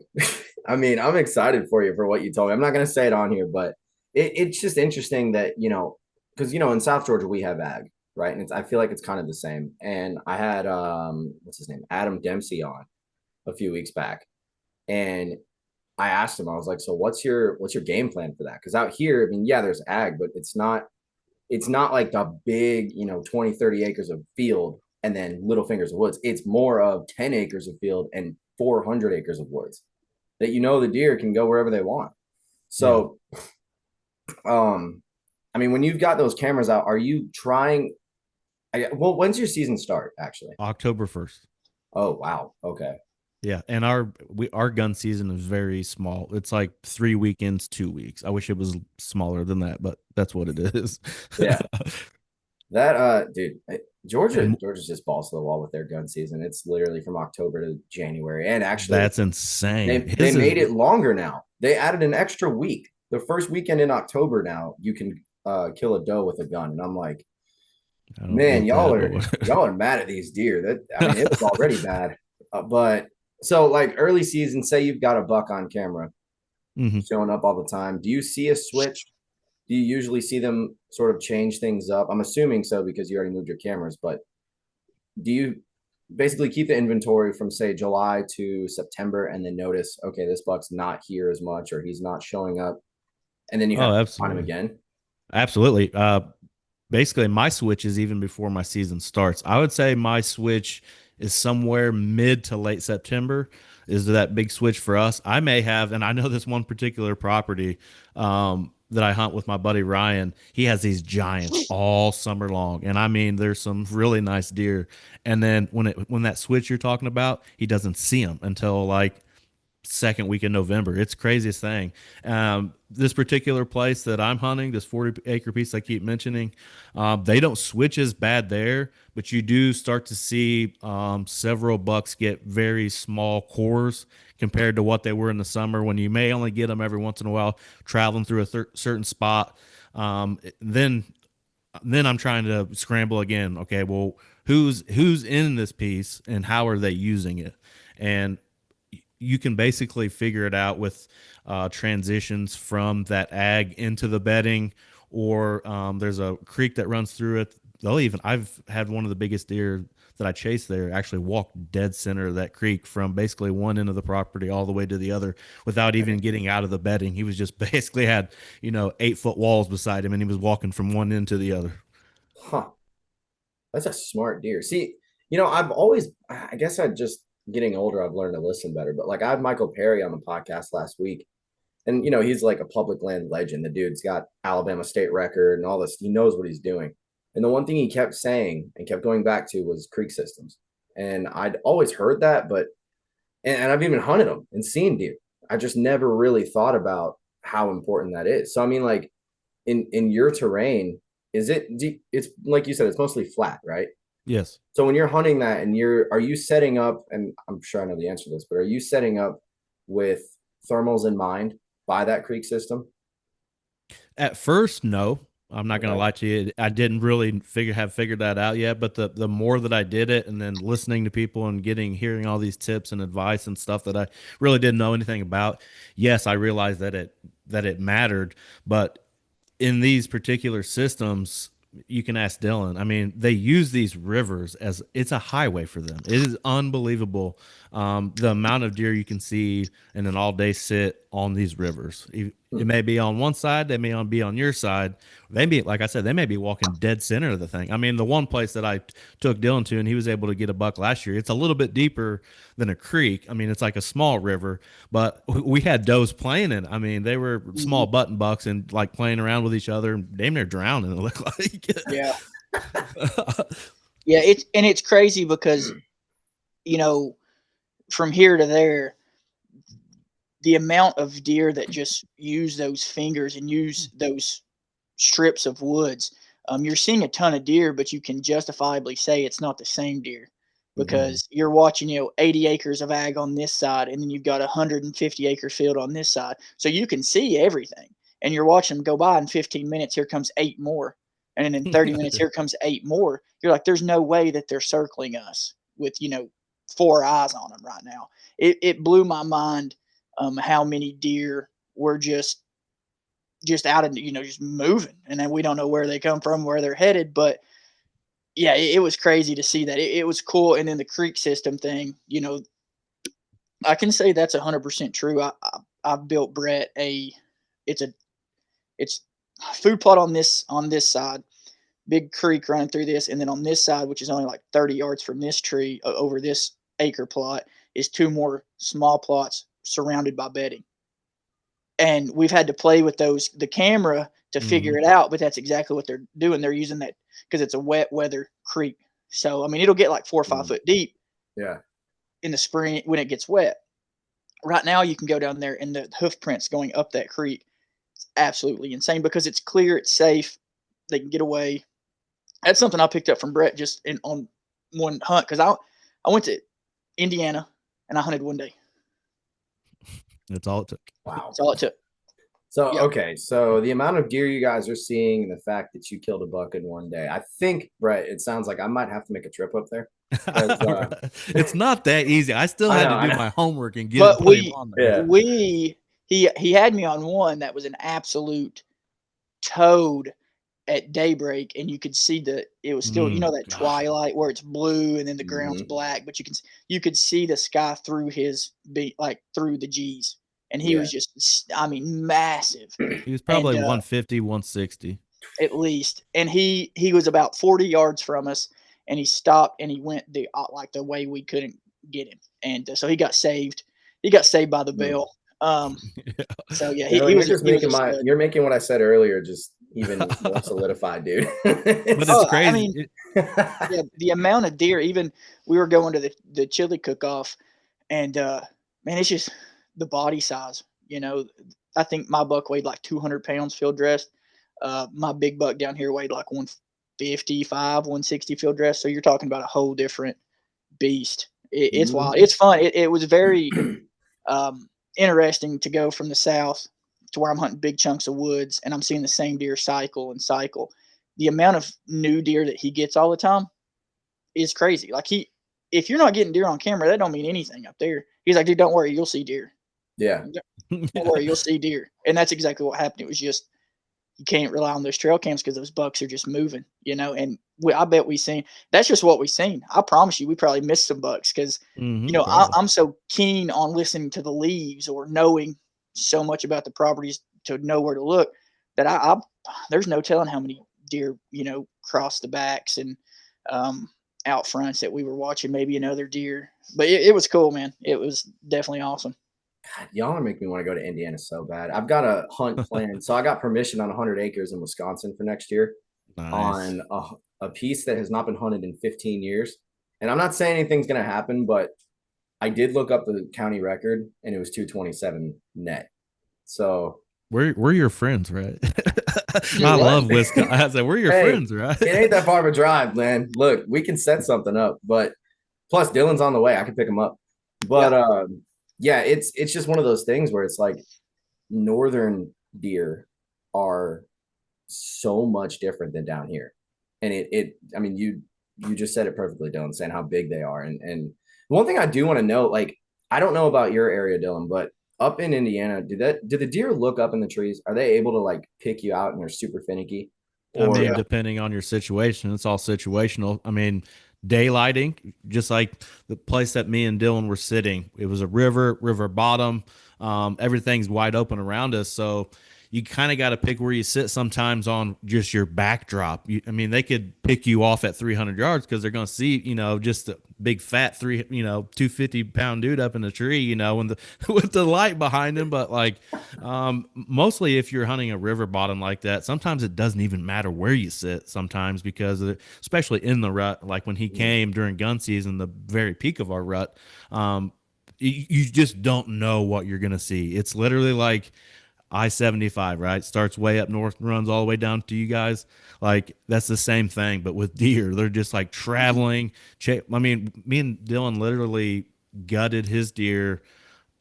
I mean, I'm excited for you for what you told me. I'm not going to say it on here, but it's just interesting that, because, in South Georgia, we have ag, right? And I feel like it's kind of the same. And I had, what's his name? Adam Dempsey on a few weeks back. And I asked him, I was like, so what's your game plan for that? Because out here, I mean, yeah, there's ag, but it's not like the big, 20, 30 acres of field and then little fingers of woods. It's more of 10 acres of field and 400 acres of woods that the deer can go wherever they want. So, I mean, when you've got those cameras out, are you trying? Well, when's your season start? Actually, October 1st. Oh wow, okay. Yeah, and our gun season is very small. It's like 3 weekends, 2 weeks. I wish it was smaller than that, but that's what it is. Yeah, that dude, Georgia's just balls to the wall with their gun season. It's literally from October to January, and actually, that's insane. They made it longer now. They added an extra week. The first weekend in October now, you can kill a doe with a gun, and I'm like, man, y'all are mad at these deer. It was already bad, but. So like early season, say you've got a buck on camera showing up all the time. Do you see a switch? Do you usually see them sort of change things up? I'm assuming so because you already moved your cameras, but do you basically keep the inventory from say July to September and then notice, okay, this buck's not here as much or he's not showing up. And then you have to find him again? Absolutely. Basically my switch is even before my season starts. I would say my switch is somewhere mid to late September is that big switch for us. I may have, and I know this one particular property that I hunt with my buddy Ryan, he has these giants all summer long. And I mean, there's some really nice deer. And then when that switch you're talking about, he doesn't see them until like second week in November. It's craziest thing. This particular place that I'm hunting, this 40-acre piece I keep mentioning, they don't switch as bad there, but you do start to see several bucks get very small cores compared to what they were in the summer when you may only get them every once in a while traveling through a certain spot. Then I'm trying to scramble again. Okay, well, who's in this piece and how are they using it? And you can basically figure it out with transitions from that ag into the bedding, or there's a creek that runs through it. I've had one of the biggest deer that I chased there actually walk dead center of that creek from basically one end of the property all the way to the other without even getting out of the bedding. He was just basically had 8-foot walls beside him and he was walking from one end to the other. Huh. That's a smart deer. See, I guess getting older, I've learned to listen better. But like I had Michael Perry on the podcast last week, And, you know, he's like a public land legend. The dude's got Alabama state record and all this. He knows what he's doing. And the one thing he kept saying and kept going back to was creek systems. And I'd always heard that, but, and I've even hunted them and seen deer. I just never really thought about how important that is. So, I mean, like in your terrain, is it, it's like you said, it's mostly flat, right? Yes. So when you're hunting that and are you setting up, and I'm sure I know the answer to this, but are you setting up with thermals in mind by that creek system? At first, no. I'm not gonna lie to you. I didn't really have figured that out yet. But the more that I did it, and then listening to people and hearing all these tips and advice and stuff that I really didn't know anything about, yes, I realized that it mattered. But in these particular systems, you can ask Dylan. I mean, they use these rivers as it's a highway for them. It is unbelievable the amount of deer you can see in an all-day sit on these rivers. It may be on one side, they may be on your side. They may, like I said, they may be walking dead center of the thing. I mean, the one place that I took Dylan to, and he was able to get a buck last year, it's a little bit deeper than a creek. I mean, it's like a small river, but we had does playing in it. I mean, they were small button bucks and like playing around with each other and damn near drowning, it looked like. Yeah. Yeah, it's crazy because, you know, from here to there, the amount of deer that just use those fingers and use those strips of woods, you're seeing a ton of deer, but you can justifiably say it's not the same deer because you're watching, 80 acres of ag on this side, and then you've got 150 acre field on this side. So you can see everything, and you're watching them go by in 15 minutes. Here comes 8 more. And then in 30 minutes, here comes 8 more. You're like, there's no way that they're circling us with, 4 eyes on them right now. It blew my mind how many deer were just out of, just moving, and then we don't know where they come from, where they're headed. But yeah, it was crazy to see that. It was cool. And then the creek system thing, I can say that's 100% true. I've built Brett it's food plot on this side, big creek running through this, and then on this side, which is only like 30 yards from this tree over this acre plot, is 2 more small plots surrounded by bedding. And we've had to play with the camera to figure it out, but that's exactly what they're doing. They're using that because it's a wet weather creek. So, I mean, it'll get like 4 or 5 foot deep in the spring when it gets wet. Right now, you can go down there and the hoof prints going up that creek. It's absolutely insane because it's clear, it's safe, they can get away. That's something I picked up from Brett just on one hunt because I went to Indiana and I hunted one day. That's all it took. Wow. That's all it took. So, okay. So the amount of deer you guys are seeing and the fact that you killed a buck in one day, I think, Brett, it sounds like I might have to make a trip up there. It's not that easy. I still had to do my homework and But put him on there. He had me on one that was an absolute toad at daybreak, and you could see it was still, that twilight where it's blue and then the ground's black, but you could see the sky through his through the G's. And he was just, I mean, massive. He was probably 150, 160 at least. And he was about 40 yards from us, and he stopped and he went the way we couldn't get him. And so he got saved. He got saved by the bell. So yeah, you're making what I said earlier just even more solidified, dude. But it's crazy. I mean, yeah, the amount of deer. Even we were going to the chili cook-off, and man, it's just the body size. I think my buck weighed like 200 pounds field dressed. My big buck down here weighed like 155, 160 field dressed. So you're talking about a whole different beast. It's wild. It's fun. It was very interesting to go from the south to where I'm hunting big chunks of woods and I'm seeing the same deer cycle and cycle. The amount of new deer that he gets all the time is crazy. Like if you're not getting deer on camera, that don't mean anything up there. He's like, dude, don't worry, you'll see deer. Yeah. Don't worry, you'll see deer. And that's exactly what happened. It was just, you can't rely on those trail cams because those bucks are just moving, and I bet that's just what we seen. I promise you, we probably missed some bucks because, I'm so keen on listening to the leaves or knowing so much about the properties to know where to look that there's no telling how many deer, cross the backs and out fronts that we were watching, maybe another deer. But it was cool, man. It was definitely awesome. God, y'all are making me want to go to Indiana so bad. I've got a hunt planned. So I got permission on 100 acres in Wisconsin for next year Nice. on a piece that has not been hunted in 15 years. And I'm not saying anything's going to happen, but I did look up the county record and it was 227 net. So We're your friends, right? You I what? love Wisconsin. I said, we're your hey, friends, right? it ain't that far of a drive, man. Look, we can set something up, but plus Dylan's on the way. I can pick him up. But yeah, it's just one of those things where it's like northern deer are so much different than down here. And I mean, you just said it perfectly, Dylan, saying how big they are. And one thing I do want to know, like, I don't know about your area, Dylan, but up in Indiana, do the deer look up in the trees? Are they able to like pick you out and they're super finicky? I Or mean, depending on your situation, it's all situational. I mean, daylighting, just like the place that me and Dylan were sitting, it was a river bottom. Everything's wide open around us. So you kind of got to pick where you sit sometimes on just your backdrop. I mean, they could pick you off at 300 yards because they're going to see, just a big fat 250-pound dude up in the tree, when with the light behind him. But like, mostly if you're hunting a river bottom like that, sometimes it doesn't even matter where you sit sometimes because especially in the rut, like when he came during gun season, the very peak of our rut, you just don't know what you're going to see. It's literally like I-75, right? Starts way up north and runs all the way down to you guys. Like that's the same thing, but with deer, they're just like traveling. I mean, me and Dylan literally gutted his deer.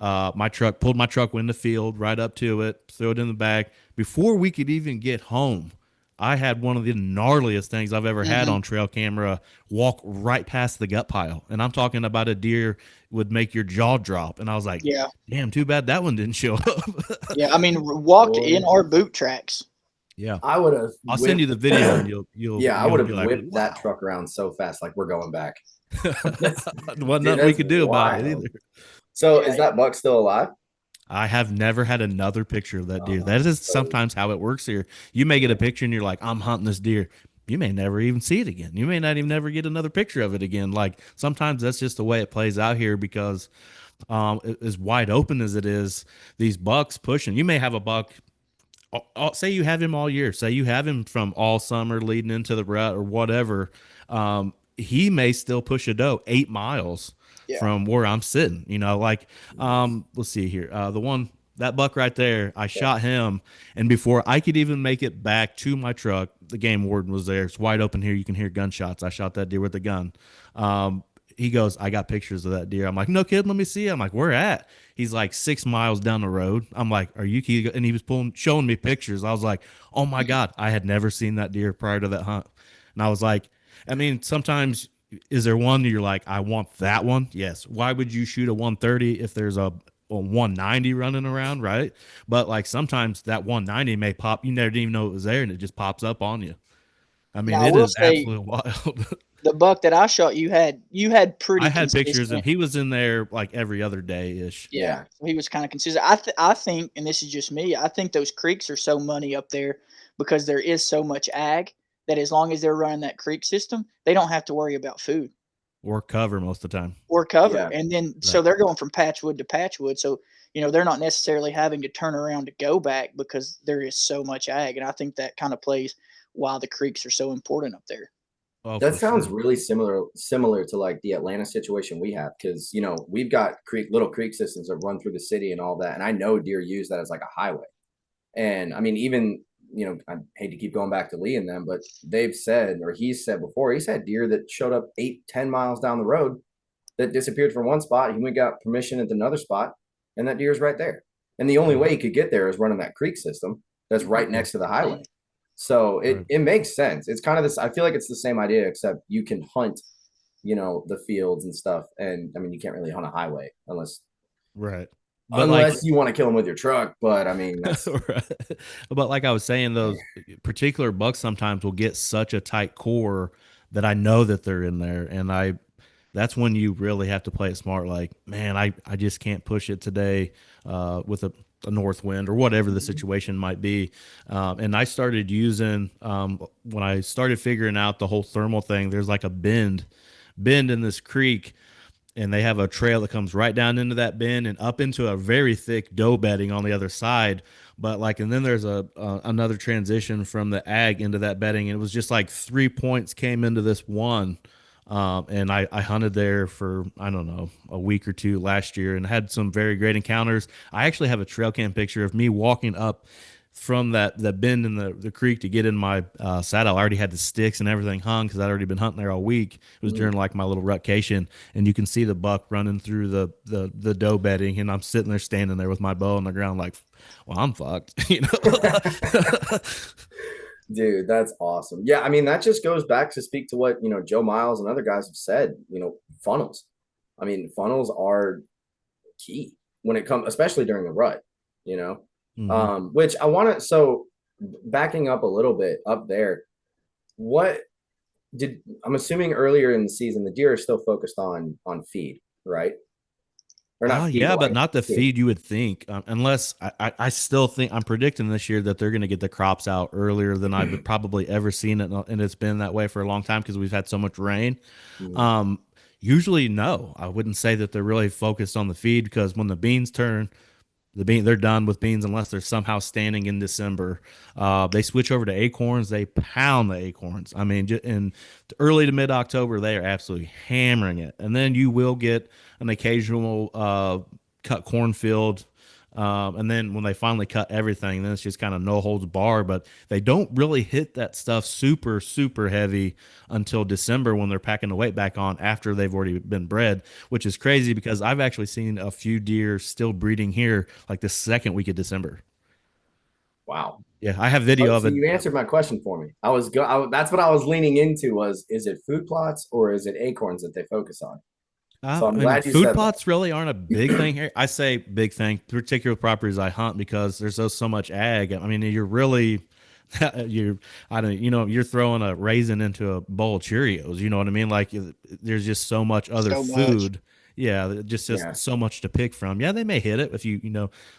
Pulled my truck in the field right up to it, threw it in the back. Before we could even get home, I had one of the gnarliest things I've ever had on trail camera walk right past the gut pile. And I'm talking about a deer would make your jaw drop. And I was like, Yeah. damn, too bad that one didn't show up. Yeah. I mean, walked Boy. in our boot tracks. Yeah. I would have I'll send you the video and I would have be like, whipped wow. that truck around so fast, like we're going back. Wasn't nothing we could do about it either. So Yeah. is that buck still alive? I have never had another picture of that deer. That is sometimes how it works here. You may get a picture and you're like, I'm hunting this deer. You may never even see it again. You may not even never get another picture of it again. Like sometimes that's just the way it plays out here because as wide open as it is, these bucks pushing. You may have a buck. Say you have him all year. Say you have him from all summer leading into the rut or whatever. He may still push a doe 8 miles from where I'm sitting. Let's see here. That buck right there, I shot him, and before I could even make it back to my truck, the game warden was there. It's wide open here. You can hear gunshots. I shot that deer with a gun. He goes, I got pictures of that deer. I'm like, no kid, let me see it. I'm like, where at? He's like 6 miles down the road. I'm like, are you kidding? And he was showing me pictures. I was like, oh my God, I had never seen that deer prior to that hunt. And I was like, I mean, sometimes is there one you're like, I want that one? Yes. Why would you shoot a 130 if there's a 190 running around, right? But like sometimes that 190 may pop. You never didn't even know it was there, and it just pops up on you. I mean, Now, I it will is say absolutely wild. the buck that I shot, you had pretty I had pictures, and consistent. he was in there like every other day ish. Yeah, he was kind of consistent. I think, and this is just me, I think those creeks are so money up there because there is so much ag that as long as they're running that creek system, they don't have to worry about food Or cover most of the time. or cover. Yeah. And then so they're going from patchwood to patchwood. So, they're not necessarily having to turn around to go back because there is so much ag. And I think that kind of plays why the creeks are so important up there. Oh, That for sounds sure. really similar to like the Atlanta situation we have because we've got little creek systems that run through the city and all that, and I know deer use that as like a highway. And I mean, even I hate to keep going back to Lee and them, but they've said, or he's said before, he's had deer that showed up 8-10 miles down the road that disappeared from one spot. He went got permission at another spot, and that deer's right there. And the only way he could get there is running that creek system that's right next to the highway. So it makes sense. It's kind of this. I feel like it's the same idea, except you can hunt, the fields and stuff. And I mean, you can't really hunt a highway unless you want to kill them with your truck. But I mean, that's right. But like I was saying, those particular bucks sometimes will get such a tight core that I know that they're in there, and that's when you really have to play it smart. Like, man, I just can't push it today with a north wind or whatever the situation might be. And I started using when I started figuring out the whole thermal thing. There's like a bend in this creek. and they have a trail that comes right down into that bend and up into a very thick doe bedding on the other side. But like, and then there's another transition from the ag into that bedding, and it was just like 3 points came into this one. And I hunted there for, I don't know, a week or two last year and had some very great encounters. I actually have a trail cam picture of me walking up from that bend in the creek to get in my saddle. I already had the sticks and everything hung because I'd already been hunting there all week. It was during like my little rutcation, and you can see the buck running through the doe bedding, and I'm sitting there standing there with my bow on the ground like, well, I'm fucked, you know. Dude, that's awesome. Yeah, I mean, that just goes back to speak to what, Joe Miles and other guys have said, funnels. I mean, funnels are key when it comes, especially during the rut, which I want to, so backing up a little bit up there, I'm assuming earlier in the season, the deer are still focused on feed, right? Or not feed, Yeah, but like not the feed. feed you would think, unless I still think I'm predicting this year that they're going to get the crops out earlier than I've probably ever seen it, and it's been that way for a long time because we've had so much rain. Mhm. Usually, no, I wouldn't say that they're really focused on the feed because when the beans turn, they're done with beans unless they're somehow standing in December. They switch over to acorns. They pound the acorns. I mean, in early to mid October, they are absolutely hammering it. And then you will get an occasional cut cornfield. And then when they finally cut everything, then it's just kind of no holds bar. But they don't really hit that stuff super, super heavy until December when they're packing the weight back on after they've already been bred, which is crazy because I've actually seen a few deer still breeding here like the second week of December. Wow. Yeah, I have video of So it. you answered my question for me. That's what I was leaning into was, is it food plots or is it acorns that they focus on? So I'm I mean, glad you food said that. plots really aren't a big thing here. I say big thing, particular properties I hunt because there's so much ag. I mean, you're really, you're throwing a raisin into a bowl of Cheerios. You know what I mean? Like, there's just so much other So much. food. Yeah, just Yeah. so much to pick from. Yeah, they may hit it if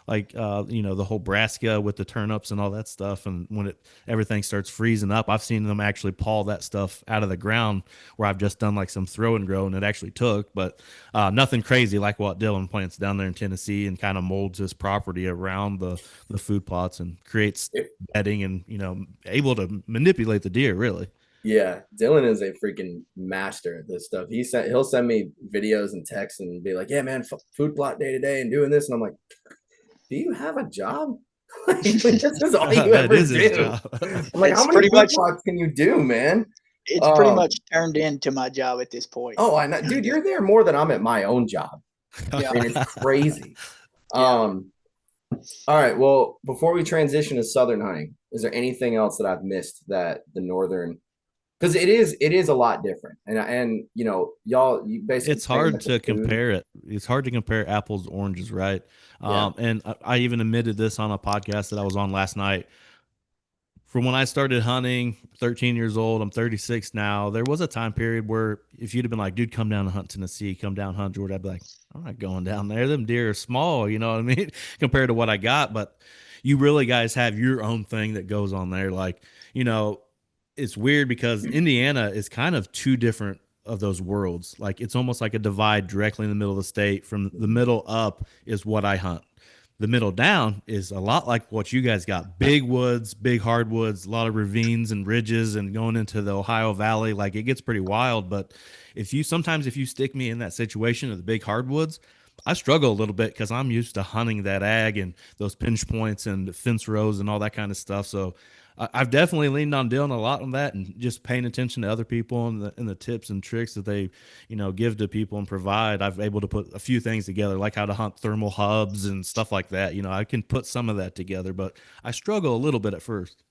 like the whole brassica with the turnips and all that stuff. And when everything starts freezing up, I've seen them actually paw that stuff out of the ground where I've just done like some throw and grow and it actually took, but nothing crazy like what Dylan plants down there in Tennessee and kind of molds his property around the food plots and creates bedding and able to manipulate the deer really. Yeah, Dylan is a freaking master at this stuff. He'll send me videos and texts and be like, "Yeah, man, food plot day to day and doing this," and I'm like, "Do you have a job? Like, this is all you That ever is his do." job. I'm like, It's "How many pretty food much plots can you do, man?" it's pretty much turned into my job at this point. Oh, I know, dude. You're there more than I'm at my own job. Yeah. I mean, it's crazy. Yeah. All right. Well, before we transition to southern hunting, is there anything else that I've missed that the northern, because it is a lot different, and you basically It's hard to compare it. It's hard to compare apples to oranges, right? Yeah. And I even admitted this on a podcast that I was on last night. From when I started hunting, 13 years old, I'm 36 now. There was a time period where if you'd have been like, dude, come down and hunt Tennessee, come down hunt Georgia, I'd be like, I'm not going down there. Them deer are small, you know what I mean, compared to what I got. But you really guys have your own thing that goes on there. Like, it's weird because Indiana is kind of two different of those worlds. Like it's almost like a divide directly in the middle of the state. From the middle up is what I hunt. The middle down is a lot like what you guys got. Big woods, big hardwoods, a lot of ravines and ridges and going into the Ohio Valley. Like it gets pretty wild. But if you stick me in that situation of the big hardwoods, I struggle a little bit because I'm used to hunting that ag and those pinch points and fence rows and all that kind of stuff. So I've definitely leaned on Dylan a lot on that and just paying attention to other people and the tips and tricks that they, give to people and provide. I've able to put a few things together, like how to hunt thermal hubs and stuff like that. I can put some of that together, but I struggle a little bit at first.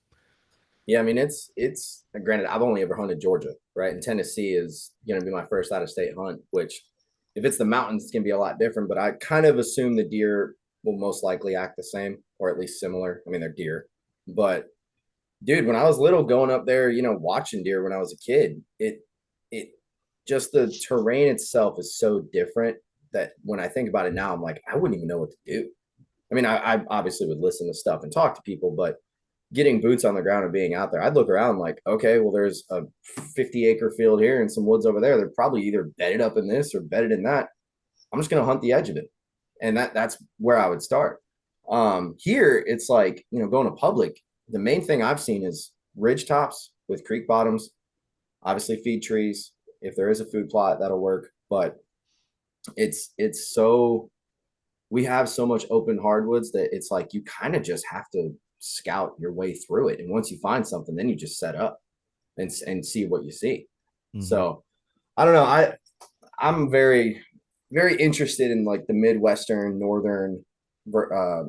Yeah, I mean, it's granted, I've only ever hunted Georgia, right? And Tennessee is going to be my first out of state hunt, which if it's the mountains, it's going to be a lot different, but I kind of assume the deer will most likely act the same or at least similar. I mean, they're deer, but dude, when I was little going up there, watching deer when I was a kid, it just the terrain itself is so different that when I think about it now, I'm like, I wouldn't even know what to do. I mean, I obviously would listen to stuff and talk to people, but getting boots on the ground and being out there, I'd look around like, okay, well, there's a 50-acre field here and some woods over there. They're probably either bedded up in this or bedded in that. I'm just going to hunt the edge of it. And that's where I would start. Here it's like, going to public, the main thing I've seen is ridge tops with creek bottoms, obviously feed trees. If there is a food plot, that'll work. But we have so much open hardwoods that it's like you kind of just have to scout your way through it. And once you find something, then you just set up and see what you see. Mm-hmm. So I don't know. I'm very, very interested in like the Midwestern, northern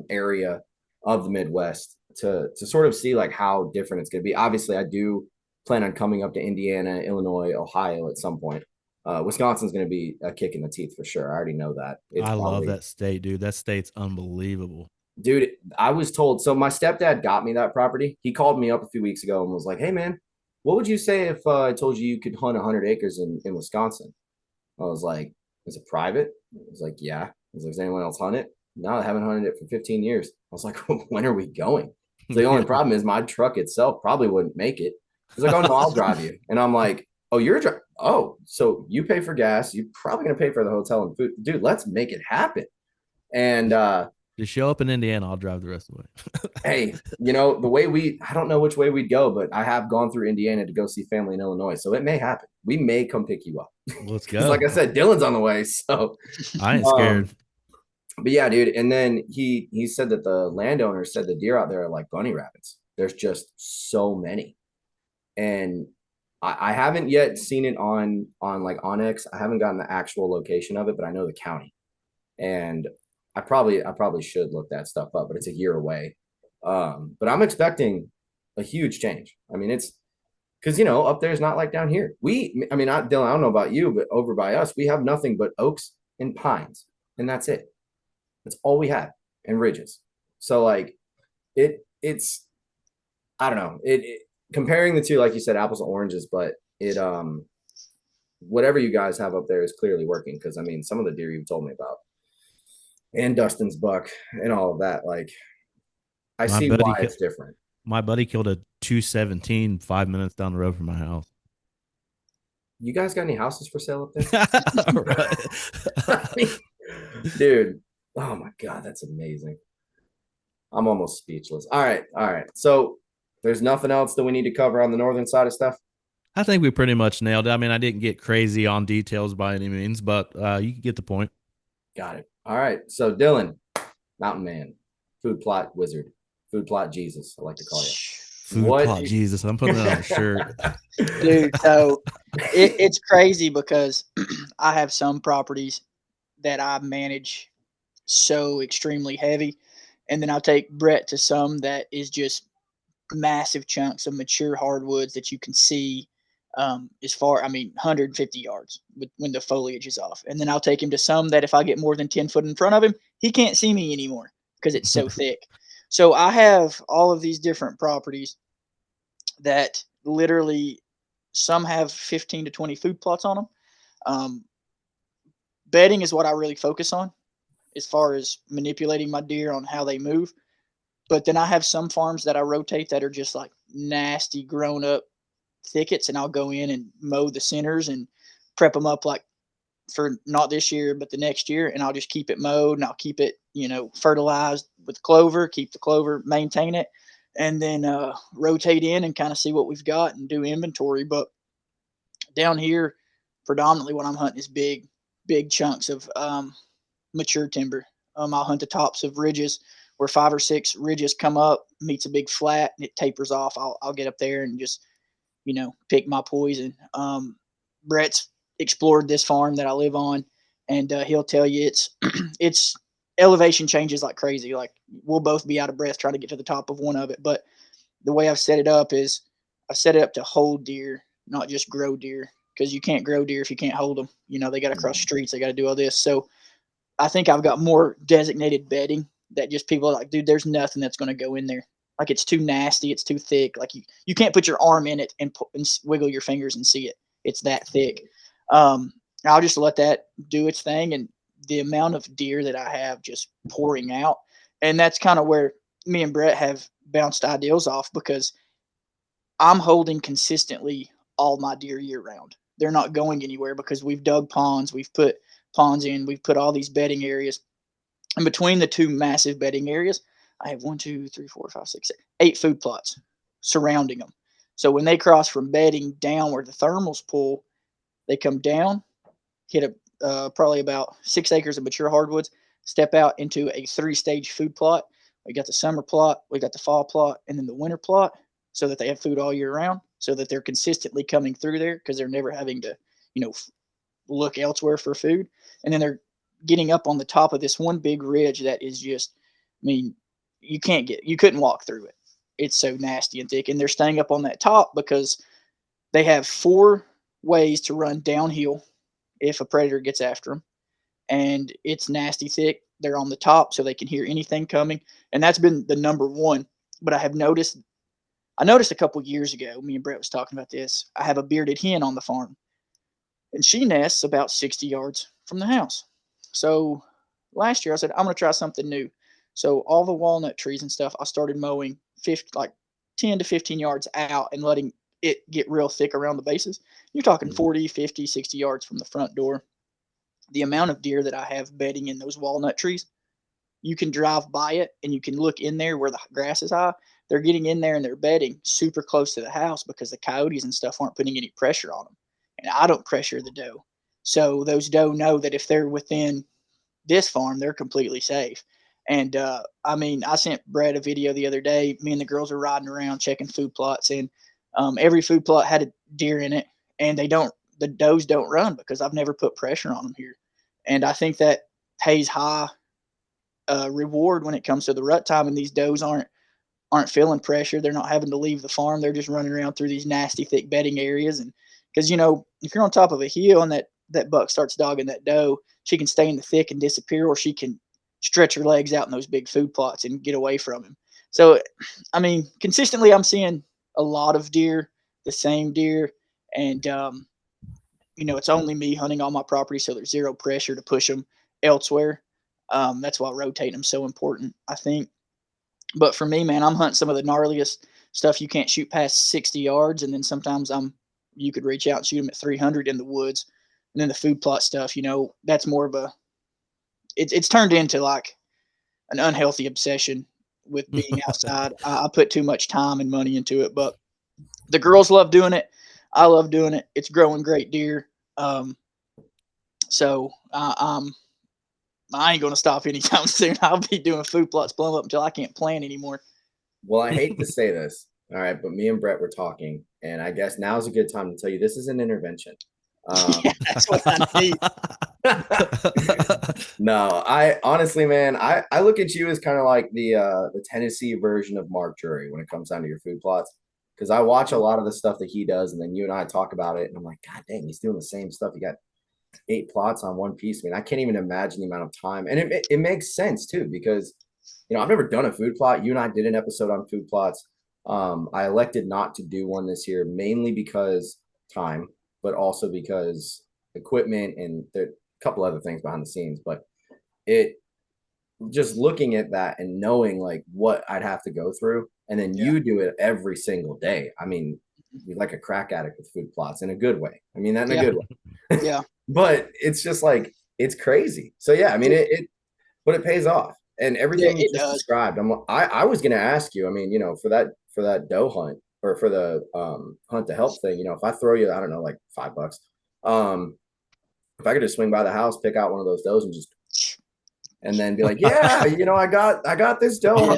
area of the Midwest to sort of see like how different it's going to be. Obviously, I do plan on coming up to Indiana, Illinois, Ohio at some point. Wisconsin's going to be a kick in the teeth for sure. I already know that. I love that state, dude. That state's unbelievable. Dude, I was told. So my stepdad got me that property. He called me up a few weeks ago and was like, "Hey, man, what would you say if I told you could hunt 100 acres in Wisconsin?" I was like, "Is it private?" I was like, "Yeah." I was like, "Does anyone else hunt it?" No, I haven't hunted it for 15 years. I was like, "When are we going?" So the only problem is my truck itself probably wouldn't make it. He's like, "Oh, no, I'll drive you." And I'm like, "Oh, you're driving? Oh, so you pay for gas. You're probably going to pay for the hotel and food. Dude, let's make it happen." And just show up in Indiana. I'll drive the rest of the way. Hey, the way I don't know which way we'd go, but I have gone through Indiana to go see family in Illinois. So it may happen. We may come pick you up. Let's go. Like I said, Dylan's on the way. So I ain't scared. But yeah, dude. And then he said that the landowner said the deer out there are like bunny rabbits. There's just so many. And I haven't yet seen it on like Onyx. I haven't gotten the actual location of it, but I know the county. And I probably should look that stuff up, but it's a year away. But I'm expecting a huge change. I mean, it's because, up there is not like down here. Dylan, I don't know about you, but over by us, we have nothing but oaks and pines, and that's it. That's all we have, and ridges. So like it's, I don't know, comparing the two, like you said, apples and oranges, but whatever you guys have up there is clearly working. Cause some of the deer you've told me about and Dustin's buck and all of that, like I see why it's different. My buddy killed a 217 5 minutes down the road from my house. You guys got any houses for sale up there? Dude, oh my God, that's amazing. I'm almost speechless. All right. So there's nothing else that we need to cover on the northern side of stuff? I think we pretty much nailed it. I didn't get crazy on details by any means, but you can get the point. Got it. All right. So Dylan, mountain man, food plot wizard, food plot Jesus, I like to call you. Food plot Jesus. I'm putting that on a shirt. Dude, so it's crazy because I have some properties that I manage so extremely heavy. And then I'll take Brett to some that is just massive chunks of mature hardwoods that you can see as far, 150 yards when the foliage is off. And then I'll take him to some that if I get more than 10 foot in front of him, he can't see me anymore because it's so thick. So I have all of these different properties that literally some have 15 to 20 food plots on them. Bedding is what I really focus on as far as manipulating my deer on how they move. But then I have some farms that I rotate that are just like nasty grown up thickets, and I'll go in and mow the centers and prep them up like for not this year, but the next year. And I'll just keep it mowed and I'll keep it, fertilized with clover, keep the clover, maintain it, and then rotate in and kind of see what we've got and do inventory. But down here, predominantly what I'm hunting is big chunks of mature timber. I'll hunt the tops of ridges where 5 or 6 ridges come up, meets a big flat, and it tapers off. I'll get up there and just, pick my poison. Brett's explored this farm that I live on, and he'll tell you it's elevation changes like crazy. Like we'll both be out of breath trying to get to the top of one of it. But the way I've set it up is I've set it up to hold deer, not just grow deer, because you can't grow deer if you can't hold them. They got to cross streets. They got to do all this. So I think I've got more designated bedding that just people are like, dude, there's nothing that's going to go in there. Like it's too nasty. It's too thick. Like you can't put your arm in it and wiggle your fingers and see it. It's that thick. I'll just let that do its thing. And the amount of deer that I have just pouring out. And that's kind of where me and Brett have bounced ideals off, because I'm holding consistently all my deer year round. They're not going anywhere because we've dug ponds. We've put ponds in. We've put all these bedding areas. And between the two massive bedding areas, I have 1, 2, 3, 4, 5, 6, 7, 8 food plots surrounding them. So when they cross from bedding down where the thermals pull, they come down, hit probably about 6 acres of mature hardwoods, step out into a 3-stage food plot. We got the summer plot, we got the fall plot, and then the winter plot, so that they have food all year round, so that they're consistently coming through there because they're never having to, look elsewhere for food. And then they're getting up on the top of this one big ridge that is just, you couldn't walk through it. It's so nasty and thick. And they're staying up on that top because they have 4 ways to run downhill if a predator gets after them. And it's nasty thick. They're on the top so they can hear anything coming. And that's been the number one. But I noticed a couple years ago, me and Brett was talking about this. I have a bearded hen on the farm, and she nests about 60 yards from the house. So last year I said, I'm going to try something new. So all the walnut trees and stuff, I started mowing 10 to 15 yards out and letting it get real thick around the bases. You're talking 40, 50, 60 yards from the front door. The amount of deer that I have bedding in those walnut trees, you can drive by it and you can look in there where the grass is high. They're getting in there and they're bedding super close to the house because the coyotes and stuff aren't putting any pressure on them. And I don't pressure the doe. So those doe know that if they're within this farm, they're completely safe. And I sent Brett a video the other day. Me and the girls are riding around checking food plots, and every food plot had a deer in it, and the does don't run because I've never put pressure on them here. And I think that pays high reward when it comes to the rut time, and these does aren't feeling pressure. They're not having to leave the farm. They're just running around through these nasty thick bedding areas. And because if you're on top of a hill and that buck starts dogging that doe, she can stay in the thick and disappear, or she can stretch her legs out in those big food plots and get away from him. So consistently I'm seeing a lot of deer, the same deer, and it's only me hunting on my property, so there's zero pressure to push them elsewhere. That's why rotating them so important, I think. But for me, man, I'm hunting some of the gnarliest stuff you can't shoot past 60 yards, and then sometimes you could reach out and shoot them at 300 in the woods. And then the food plot stuff, that's more of it's turned into like an unhealthy obsession with being outside. I put too much time and money into it, but the girls love doing it. I love doing it. It's growing great deer. So I ain't going to stop anytime soon. I'll be doing food plots blown up until I can't plan anymore. Well, I hate to say this. All right. But me and Brett were talking, and I guess now's a good time to tell you this is an intervention. Yeah, that's what I need. No, I honestly, man, I look at you as kind of like the Tennessee version of Mark Drury when it comes down to your food plots. Because I watch a lot of the stuff that he does, and then you and I talk about it, and I'm like, God dang, he's doing the same stuff. He got 8 plots on one piece. I mean, I can't even imagine the amount of time. And it makes sense too, because I've never done a food plot. You and I did an episode on food plots. I elected not to do one this year, mainly because time, but also because equipment, and there are a couple other things behind the scenes. But just looking at that and knowing like what I'd have to go through, and then you do it every single day. I mean, you're like a crack addict with food plots in a good way. I mean that in a good way. Yeah. But it's just like, it's crazy. So yeah, I mean but it pays off. And everything you just described. I was gonna ask you, I mean, for that doe hunt, or for the hunt to help thing, if I throw you, I don't know, like $5, if I could just swing by the house, pick out one of those does and then be like, yeah, I got this doe.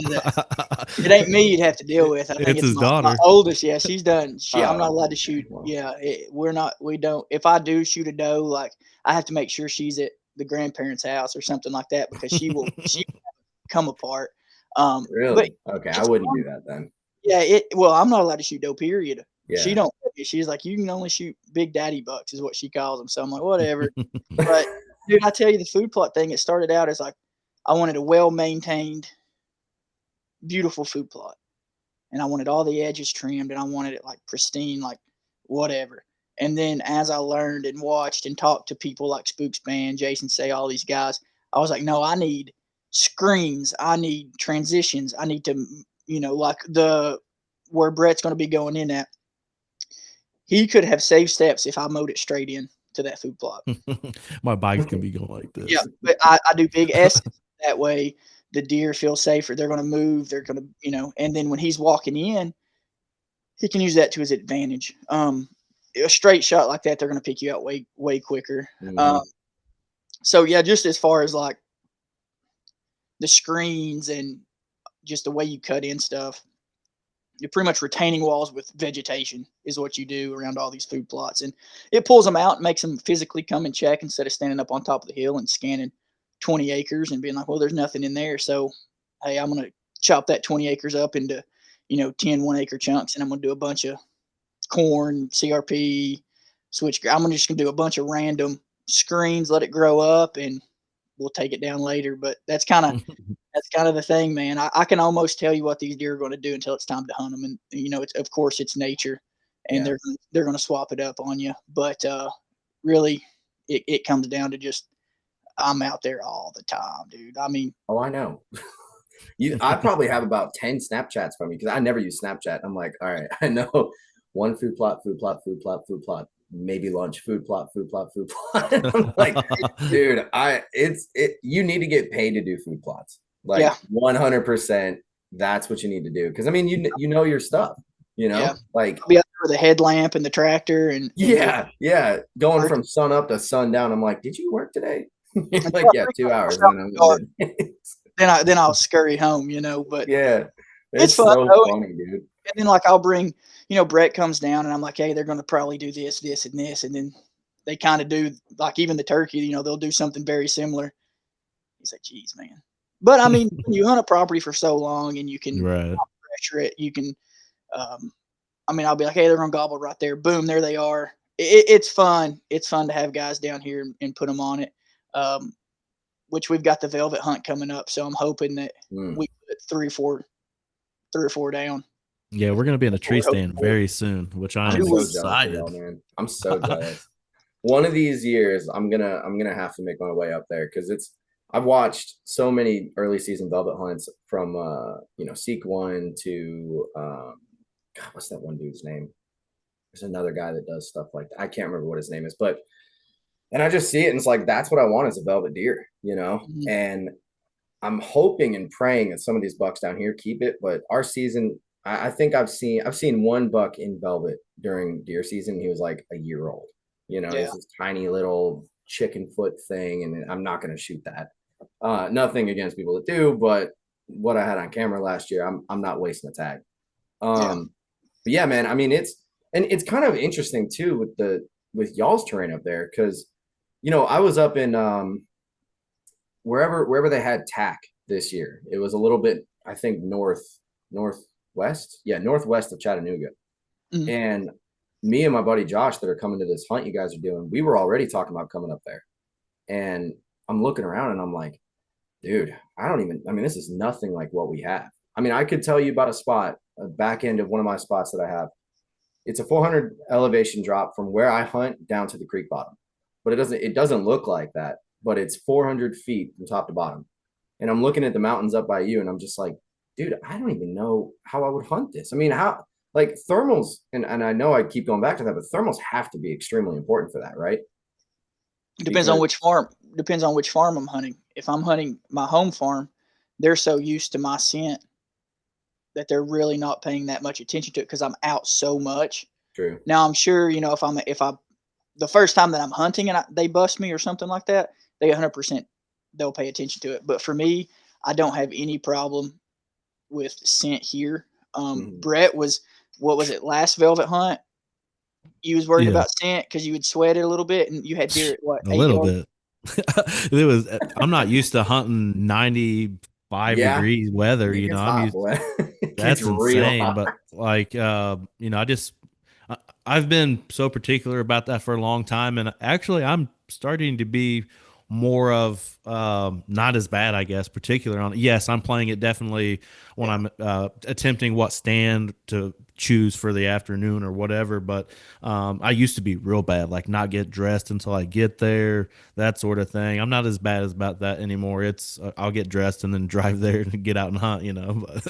It ain't me you'd have to deal with. I think it's his daughter. My oldest. Yeah, she's done. I'm not allowed to shoot. Yeah, we don't. If I do shoot a doe, like I have to make sure she's at the grandparents' house or something like that, because she will come apart. Really? Okay, I wouldn't do that then. Yeah, well, I'm not allowed to shoot doe, period. Yeah. She don't. She's like, you can only shoot big daddy bucks, is what she calls them. So I'm like, whatever. But dude, I tell you, the food plot thing, it started out as like, I wanted a well-maintained, beautiful food plot. And I wanted all the edges trimmed, and I wanted it like pristine, like whatever. And then as I learned and watched and talked to people like Spookspan, Jason Say, all these guys, I was like, no, I need screens. I need transitions. I need to, like where Brett's going to be going in at. He could have saved steps if I mowed it straight in. to that food plot. My bike's gonna be going like this. Yeah, but I do big S that way. The deer feel safer. They're going to move. They're going to, and then when he's walking in, he can use that to his advantage. A straight shot like that, they're going to pick you out way quicker. So yeah, just as far as like the screens and just the way you cut in stuff, you're pretty much retaining walls with vegetation is what you do around all these food plots. And it pulls them out and makes them physically come and check instead of standing up on top of the hill and scanning 20 acres and being like, well, there's nothing in there. So, hey, I'm going to chop that 20 acres up into, 10 1-acre chunks, and I'm going to do a bunch of corn, CRP, switchgrass. I'm just going to do a bunch of random screens, let it grow up, and we'll take it down later. But that's kind of the thing, man. I can almost tell you what these deer are going to do until it's time to hunt them. And, it's, of course, it's nature, and they're going to swap it up on you. But really, it comes down to just, I'm out there all the time, dude. I mean, I know. I probably have about 10 Snapchats from you because I never use Snapchat. I'm like, all right, I know one food plot, maybe lunch, food plot. I'm like, dude, you need to get paid to do food plots. Like 100%. That's what you need to do. Cause I mean, you know your stuff, like I'll be out there with a headlamp and the tractor and going from sun up to sundown. I'm like, did you work today? Like, 2 hours. Then I'll scurry home, but it's fun. So funny, dude. And then like I'll bring, Brett comes down and I'm like, hey, they're going to probably do this, this, and this. And then they kind of do, like, even the turkey, they'll do something very similar. He's like, geez, man. But I mean, you hunt a property for so long and you can pressure it. You can, I'll be like, hey, they're going to gobble right there. Boom, there they are. It's fun. It's fun to have guys down here and put them on it. Which we've got the velvet hunt coming up. So I'm hoping that we put three or four down. Yeah, we're going to be in a tree stand very soon, which I'm so excited. Y'all, man. I'm so jealous. One of these years, I'm gonna have to make my way up there because I've watched so many early season velvet hunts from Seek One to God, what's that one dude's name? There's another guy that does stuff like that. I can't remember what his name is, and I just see it and it's like that's what I want is a velvet deer, and I'm hoping and praying that some of these bucks down here keep it. But our season, I think I've seen one buck in velvet during deer season. He was like a year old. It's this tiny little chicken foot thing, and I'm not going to shoot that. Nothing against people that do, but what I had on camera last year, I'm not wasting a tag. But yeah, man. I mean, it's kind of interesting too with y'all's terrain up there because, I was up in wherever they had tack this year. It was a little bit, I think, northwest of Chattanooga. Mm-hmm. And me and my buddy Josh that are coming to this hunt you guys are doing, we were already talking about coming up there. And I'm looking around and I'm like, dude, this is nothing like what we have. I mean, I could tell you about a back end of one of my spots that I have. It's a 400 elevation drop from where I hunt down to the creek bottom, but it doesn't look like that, but it's 400 feet from top to bottom. And I'm looking at the mountains up by you and I'm just like, dude, I don't even know how I would hunt this. I mean, how, like thermals, and I know I keep going back to that, but thermals have to be extremely important for that, right? Depends on which farm I'm hunting. If I'm hunting my home farm, they're so used to my scent that they're really not paying that much attention to it because I'm out so much. True. Now I'm sure, if I the first time that I'm hunting and they bust me or something like that, they 100% they'll pay attention to it. But for me, I don't have any problem with scent here. Brett what was it, last velvet hunt? You was worried about scent because you would sweat it a little bit and you had deer at what? A little bit. I'm not used to hunting 95 degrees weather, I'm used that's insane. But like I've been so particular about that for a long time, and actually I'm starting to be more of not as bad, I guess, particular on it. Yes, I'm playing it definitely when I'm attempting what stand to choose for the afternoon or whatever, but I used to be real bad, like not get dressed until I get there, that sort of thing. I'm not as bad as about that anymore. It's I'll get dressed and then drive there and get out and hunt, but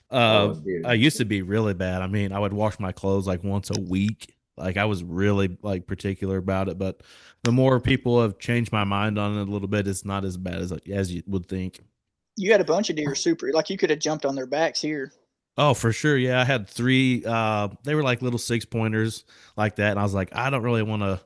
I used to be really bad. I mean, I would wash my clothes like once a week Like I was really like particular about it, but the more people have changed my mind on it a little bit, it's not as bad as you would think. You had a bunch of deer super, like you could have jumped on their backs here. Oh, for sure. Yeah, I had 3. They were like little 6-pointers like that, and I was like, I don't really want to.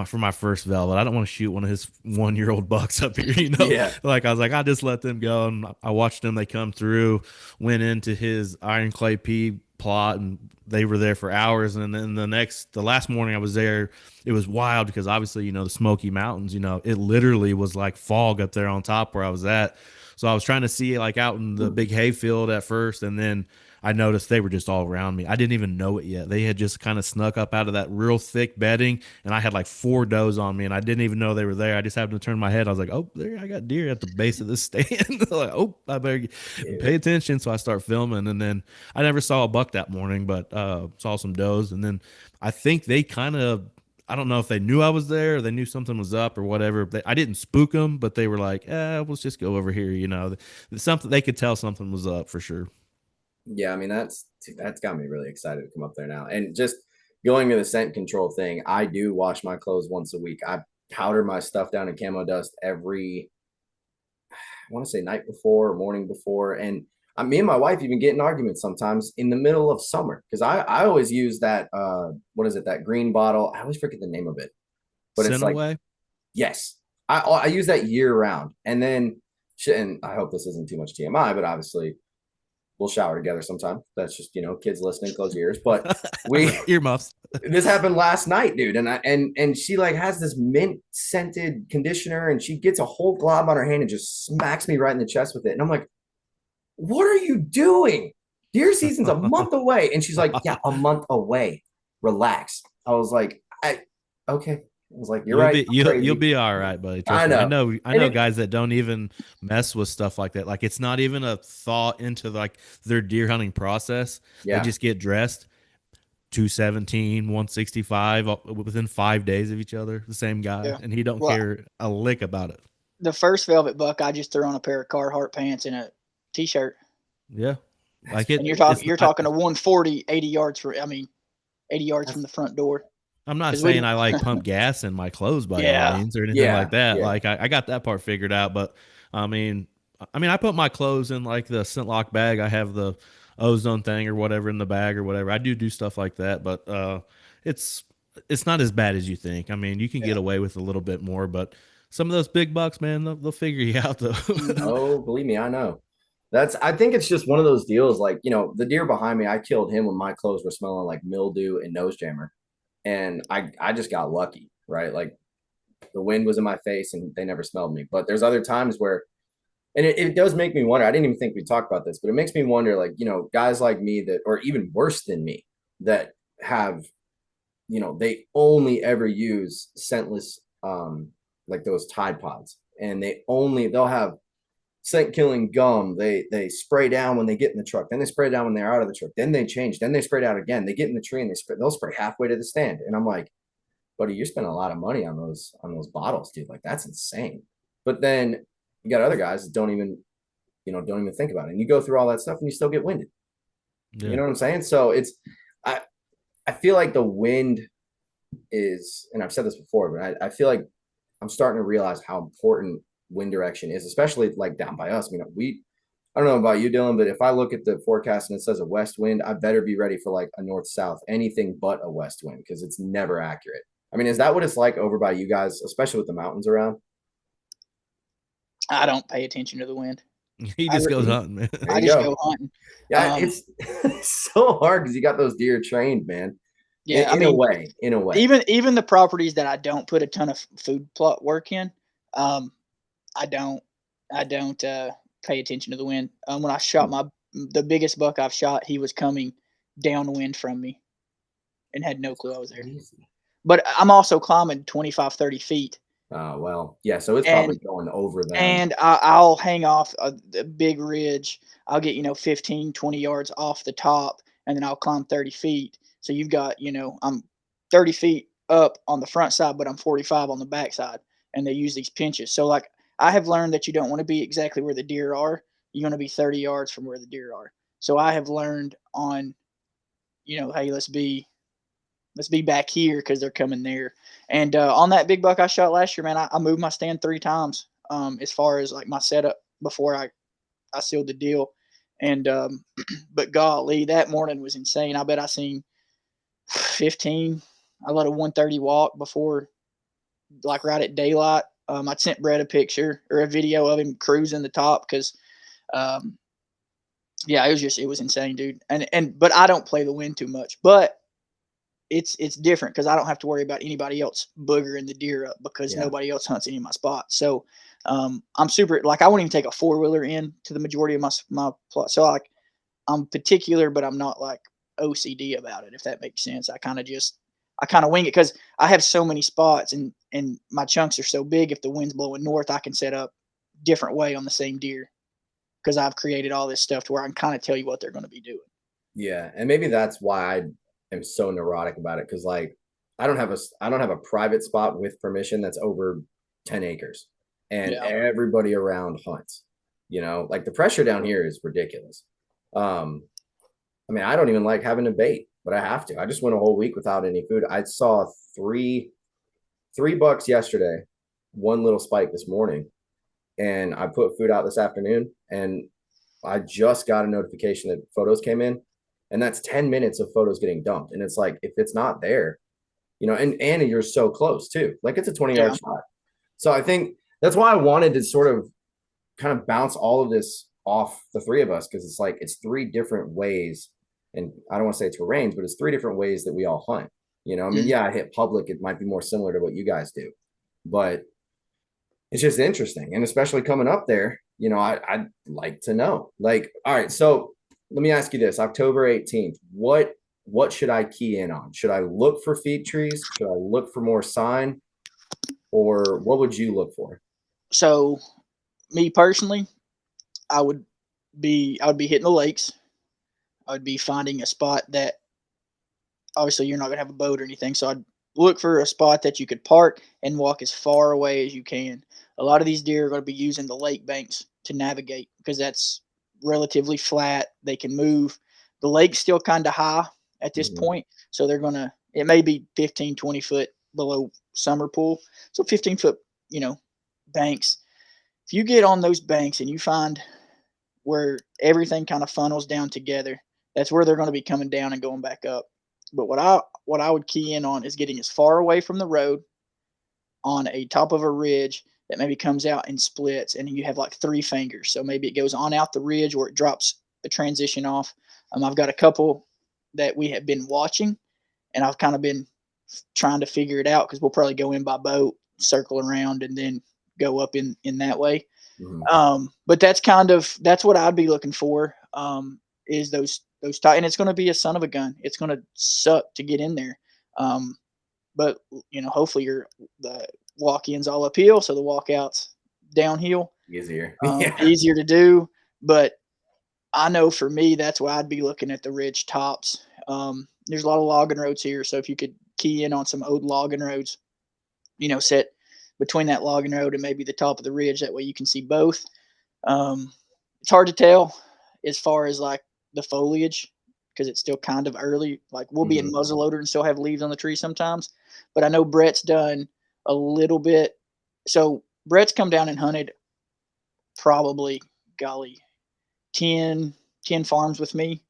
For my first velvet, I don't want to shoot one of his 1-year-old bucks up here, you know. Yeah. Like I was like, I just let them go, and I watched them. They come through, went into his iron clay pea plot, and they were there for hours. And then the last morning I was there, it was wild because obviously, you know, the Smoky Mountains, you know, it literally was like fog up there on top where I was at. So I was trying to see like out in the big hayfield at first, and then I noticed they were just all around me. I didn't even know it yet. They had just kind of snuck up out of that real thick bedding, and I had like 4 does on me, and I didn't even know they were there. I just happened to turn my head. I was like, oh, there, I got deer at the base of this stand. Like, oh, I better pay attention. So I start filming, and then I never saw a buck that morning, but saw some does, and then I think they kind of, I don't know if they knew I was there or they knew something was up or whatever. I didn't spook them, but they were like, let's just go over here. You know, something they could tell something was up for sure. Yeah, I mean that's got me really excited to come up there now. And just going to the scent control thing, I do wash my clothes once a week. I powder my stuff down in camo dust every, I want to say night before or morning before. And me and my wife even get in arguments sometimes in the middle of summer because I always use that what is it, that green bottle? I always forget the name of it, but it's like, Away. yes, I use that year round. And then, and I hope this isn't too much TMI, but obviously we'll shower together sometime. That's just, you know, kids listening, close your ears. But we earmuffs. This happened last night, dude. And she like has this mint scented conditioner and she gets a whole glob on her hand and just smacks me right in the chest with it. And I'm like, what are you doing? Deer season's a month away. And she's like, yeah, a month away. Relax. I was like, okay. I was like, you're right. You'll be all right, buddy. Trust me. I know guys that don't even mess with stuff like that. Like it's not even a thought into like their deer hunting process. Yeah. They just get dressed 217, 165 within 5 days of each other, the same guy, and he don't care a lick about it. The first velvet buck, I just threw on a pair of Carhartt pants and a t-shirt. Yeah. Like it, and you're talking a 140, 80 yards from the front door. I'm not saying I like pump gas in my clothes by all means or anything like that. Yeah. Like I got that part figured out, but I mean, I put my clothes in like the scent lock bag. I have the ozone thing or whatever in the bag or whatever. I do stuff like that, but it's not as bad as you think. I mean, you can get away with a little bit more, but some of those big bucks, man, they'll figure you out though. Oh, believe me, I know. I think it's just one of those deals. Like, you know, the deer behind me, I killed him when my clothes were smelling like mildew and nose jammer. And I just got lucky, right? Like the wind was in my face and they never smelled me. But there's other times where, and it does make me wonder. I didn't even think we talked about this, but it makes me wonder, like, you know, guys like me that, or even worse than me, that have, you know, they only ever use scentless, like those Tide Pods, and they'll have scent killing gum. They spray down when they get in the truck, then they spray down when they're out of the truck, then they change, then they spray out again. They get in the tree and they'll spray halfway to the stand. And I'm like, buddy, you're spending a lot of money on those bottles, dude. Like that's insane. But then you got other guys that don't even think about it. And you go through all that stuff and you still get winded. Yeah. You know what I'm saying? So I feel like the wind is, and I've said this before, but I feel like I'm starting to realize how important wind direction is, especially like down by us. I mean, I don't know about you, Dylan, but if I look at the forecast and it says a west wind, I better be ready for like a north-south, anything but a west wind, because it's never accurate. I mean, is that what it's like over by you guys, especially with the mountains around? I don't pay attention to the wind. He just goes hunting, man. I just go hunting. Yeah, it's so hard because you got those deer trained, man. Yeah, in a way. Even the properties that I don't put a ton of food plot work in, I don't pay attention to the wind. When I shot the biggest buck I've shot, he was coming downwind from me and had no clue I was there. But I'm also climbing 25, 30 feet. Oh, well, yeah. So it's probably going over that. And I'll hang off a big ridge. I'll get, 15, 20 yards off the top, and then I'll climb 30 feet. So you've got, I'm 30 feet up on the front side, but I'm 45 on the back side. And they use these pinches. So like I have learned that you don't want to be exactly where the deer are. You want to be 30 yards from where the deer are. So I have learned on, hey, let's be let's be back here because they're coming there. And on that big buck I shot last year, man, I moved my stand 3 times as far as like my setup before I sealed the deal. And but golly, that morning was insane. I bet I seen 15. I let a 130 walk before, like right at daylight. I sent Brett a picture or a video of him cruising the top because, yeah, it was insane, dude. But I don't play the wind too much, but it's different because I don't have to worry about anybody else boogering the deer up because nobody else hunts any of my spots. So I'm super, like, I won't even take a 4-wheeler in to the majority of my plot. So like I'm particular, but I'm not like OCD about it, if that makes sense. I kind of wing it because I have so many spots and my chunks are so big. If the wind's blowing north, I can set up different way on the same deer because I've created all this stuff to where I can kind of tell you what they're going to be doing. Yeah, and maybe that's why I am so neurotic about it, because like I don't have a private spot with permission that's over 10 acres, and everybody around hunts. You know, like the pressure down here is ridiculous. I mean, I don't even like having to bait, but I have to. I just went a whole week without any food. I saw three bucks yesterday, one little spike this morning, and I put food out this afternoon, and I just got a notification that photos came in, and that's 10 minutes of photos getting dumped. And it's like, if it's not there, you know, and you're so close too, like it's a 20-yard shot. So I think that's why I wanted to sort of kind of bounce all of this off the 3 of us, because it's like, it's 3 different ways. And I don't want to say it's for range, but it's 3 different ways that we all hunt. You know, I mean, I hit public. It might be more similar to what you guys do, but it's just interesting. And especially coming up there, you know, I'd like to know, like, all right, so let me ask you this: October 18th, what should I key in on? Should I look for feed trees? Should I look for more sign? Or what would you look for? So me personally, I would be hitting the lakes. I would be finding a spot that obviously you're not going to have a boat or anything. So I'd look for a spot that you could park and walk as far away as you can. A lot of these deer are going to be using the lake banks to navigate because that's relatively flat. They can move. The lake's still kind of high at this point. So it may be 15, 20 foot below summer pool. So 15 foot, you know, banks. If you get on those banks and you find where everything kind of funnels down together, that's where they're going to be coming down and going back up. But what I would key in on is getting as far away from the road on a top of a ridge that maybe comes out and splits, and you have like 3 fingers. So maybe it goes on out the ridge or it drops a transition off. I've got a couple that we have been watching, and I've kind of been trying to figure it out because we'll probably go in by boat, circle around, and then go up in that way. But that's what I'd be looking for, is those tight, and it's going to be a son of a gun. It's going to suck to get in there. But you know, hopefully the walk-ins all uphill, so the walkouts downhill. Easier to do. But I know for me, that's why I'd be looking at the ridge tops. There's a lot of logging roads here, so if you could key in on some old logging roads, you know, set between that logging road and maybe the top of the ridge, that way you can see both. It's hard to tell as far as like the foliage because it's still kind of early. Like we'll be in muzzleloader and still have leaves on the tree sometimes, but I know Brett's done a little bit. So Brett's come down and hunted probably, golly, 10 farms with me,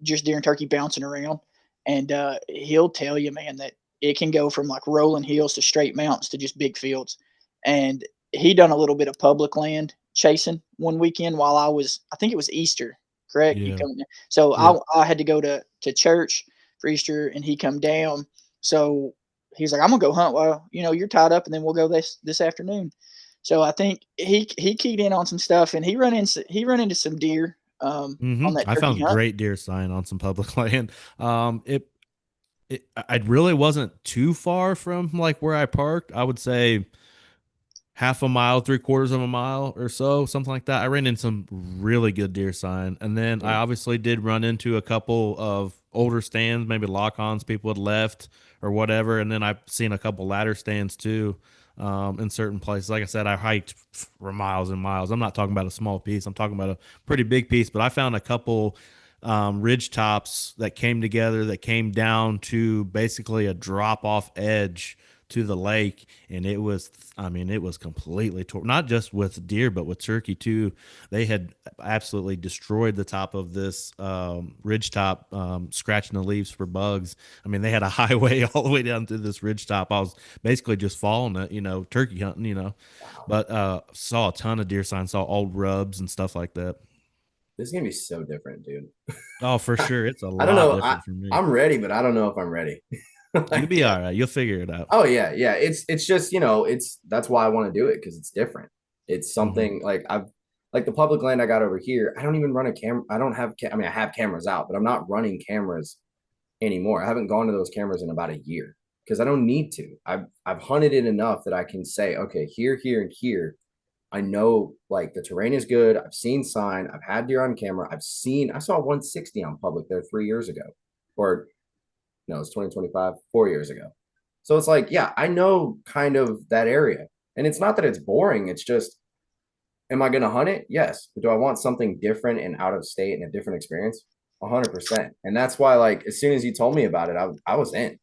just deer and turkey bouncing around. And he'll tell you, man, that it can go from like rolling hills to straight mountains to just big fields. And he done a little bit of public land chasing one weekend while I think it was Easter, correct? Yeah. You come so yeah. I had to go to church for Easter, and he come down. So he's like, I'm gonna go hunt while, you know, you're tied up, and then we'll go this afternoon. So I think he keyed in on some stuff, and he run into some deer on that I found hunt. great deer sign on some public land. I really wasn't too far from like where I parked. I would say half a mile, 3/4 of a mile or so, something like that. I ran in some really good deer sign. And then I obviously did run into a couple of older stands, maybe lock-ons people had left or whatever. And then I've seen a couple ladder stands too, in certain places. Like I said, I hiked for miles and miles. I'm not talking about a small piece. I'm talking about a pretty big piece, but I found a couple ridge tops that came together, that came down to basically a drop off edge to the lake. And it was, I mean, it was completely not just with deer, but with turkey too. They had absolutely destroyed the top of this ridge top, scratching the leaves for bugs. I mean, they had a highway all the way down to this ridge top. I was basically just following it, turkey hunting, but saw a ton of deer signs, saw old rubs and stuff like that. This is gonna be so different, dude. Oh, for sure. It's a I don't lot know. different for me. I'm ready, but I don't know if I'm ready. You'll be all right. You'll figure it out. Oh yeah, yeah. It's just that's why I want to do it, because it's different. It's something like the public land I got over here. I don't even run a camera. I don't have. I mean, I have cameras out, but I'm not running cameras anymore. I haven't gone to those cameras in about a year because I don't need to. I've hunted it enough that I can say, okay, here, and here. I know like the terrain is good. I've seen sign. I've had deer on camera. I saw 160 on public there 3 years ago, or no, it's 2025, 4 years ago. So it's like, yeah, I know kind of that area. And it's not that it's boring. It's just, am I going to hunt it? Yes. But do I want something different and out of state and a different experience? 100%. And that's why, like, as soon as you told me about it, I was in.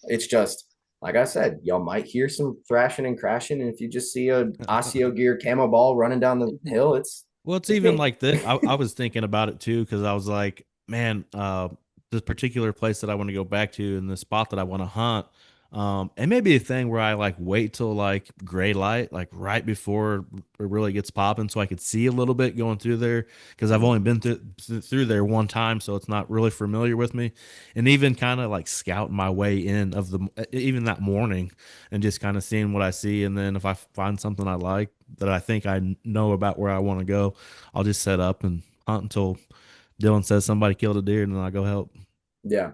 It's just, like I said, y'all might hear some thrashing and crashing. And if you just see a Osseo gear camo ball running down the hill, it's even like this. I was thinking about it too, because I was like, man, this particular place that I want to go back to and the spot that I want to hunt. It may be a thing where I like wait till like gray light, like right before it really gets popping, so I could see a little bit going through there, because I've only been through there one time, so it's not really familiar with me. And even kind of like scouting my way in of even that morning, and just kind of seeing what I see, and then if I find something I like that I think I know about where I want to go, I'll just set up and hunt until Dylan says somebody killed a deer, and then I go help. Yeah.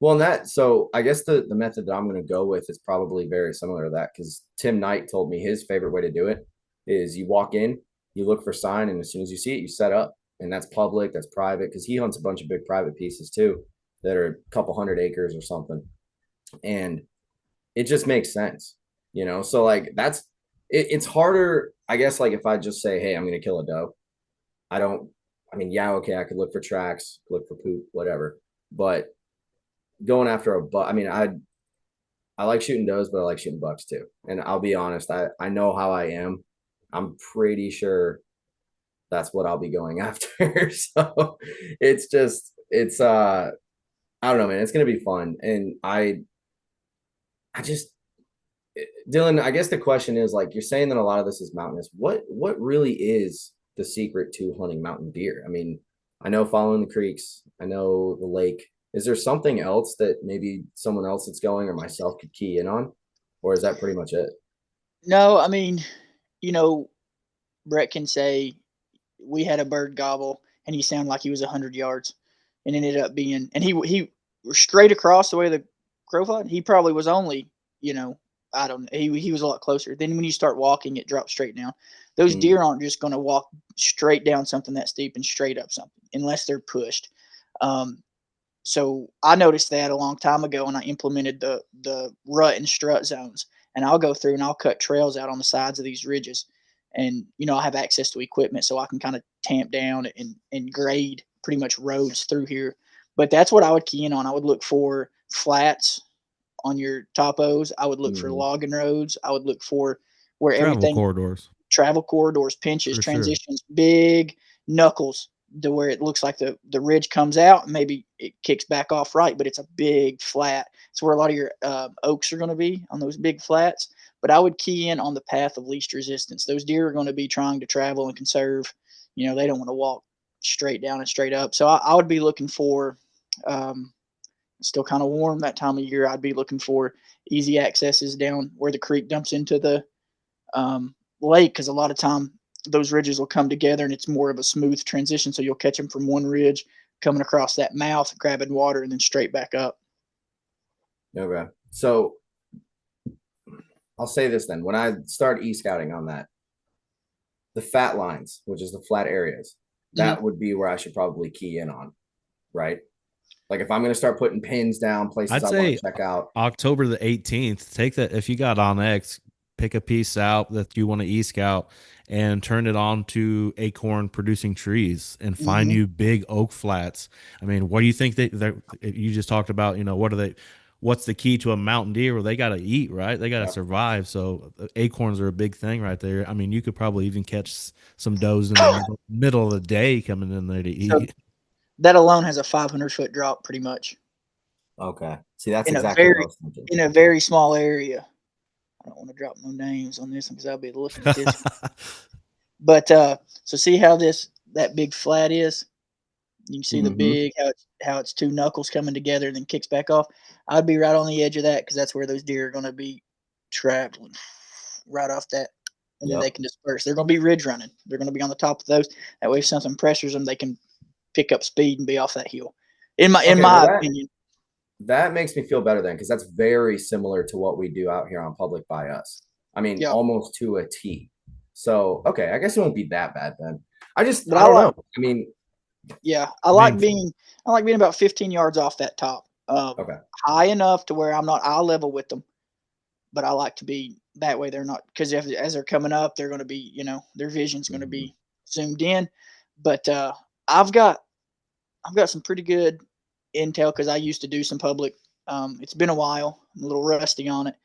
Well, so I guess the method that I'm going to go with is probably very similar to that, because Tim Knight told me his favorite way to do it is you walk in, you look for sign, and as soon as you see it, you set up. And that's public, that's private, because he hunts a bunch of big private pieces too that are a couple 100 acres or something. And it just makes sense, So like it's harder, I guess, like if I just say, hey, I'm going to kill a doe. Yeah, okay, I could look for tracks, look for poop, whatever. But going after a buck, I like shooting does, but I like shooting bucks too. And I'll be honest, I know how I am. I'm pretty sure that's what I'll be going after. So I don't know, man. It's gonna be fun. And I just Dylan, I guess the question is, like, you're saying that a lot of this is mountainous. What really is the secret to hunting mountain deer? I mean, I know following the creeks, I know the lake. Is there something else that maybe someone else that's going or myself could key in on? Or is that pretty much it? No, I mean, Brett can say we had a bird gobble and he sounded like he was 100 yards, and ended up being, and he straight across the way the crow flied. He probably was only, I don't know. He was a lot closer. Then when you start walking, it drops straight down. Those deer aren't just going to walk straight down something that steep and straight up something unless they're pushed. So I noticed that a long time ago, and I implemented the rut and strut zones. And I'll go through and I'll cut trails out on the sides of these ridges. And, I have access to equipment, so I can kind of tamp down and grade pretty much roads through here. But that's what I would key in on. I would look for flats on your topos. I would look for logging roads. I would look for where travel corridors, pinches, transitions, big knuckles, to where it looks like the ridge comes out and maybe it kicks back off right, but it's a big flat. It's where a lot of your oaks are going to be, on those big flats. But I would key in on the path of least resistance. Those deer are going to be trying to travel and conserve. They don't want to walk straight down and straight up. So I would be looking for, it's still kind of warm that time of year. I'd be looking for easy accesses down where the creek dumps into the lake, because a lot of time those ridges will come together and it's more of a smooth transition. So you'll catch them from one ridge coming across that mouth, grabbing water, and then straight back up. Okay. So I'll say this then. When I start e-scouting on that, the fat lines, which is the flat areas, that would be where I should probably key in on, right? Like if I'm going to start putting pins down places I want to check out. October the 18th, take that. If you got on X, pick a piece out that you want to e-scout and turn it on to acorn producing trees and find Mhm. you big oak flats. I mean, what do you think you just talked about, what's the key to a mountain deer? Well, they got to eat, right? They got to Yeah. survive. So acorns are a big thing right there. I mean, you could probably even catch some does in the middle of the day coming in there to So eat. that alone has a 500-foot drop pretty much Okay. See, that's in a exactly what I very was thinking. small area. I don't want to drop no names on this one because I'll be looking at this. But so see how that big flat is? You can see the Mhm. big how it's two knuckles coming together and then kicks back off. I'd be right on the edge of that because that's where those deer are going to be traveling right off that, and then they Yep. can disperse. They're going to be ridge running. They're going to be on the top of those. That way, if something pressures them, they can pick up speed and be off that hill. In Okay, well my opinion, that makes me feel better then, because that's very similar to what we do out here on public by us. I mean, yeah. almost to a T. So okay, I guess it won't be that bad then. But I I don't like, know. I mean, yeah, I mean, I like being about 15 yards off that top, okay. high enough to where I'm not eye level with them, but I like to be that way. They're not because as they're coming up, they're going to be, their vision's going to Mhm. be zoomed in. But I've got some pretty good intel because I used to do some public. It's been a while. I'm a little rusty on it,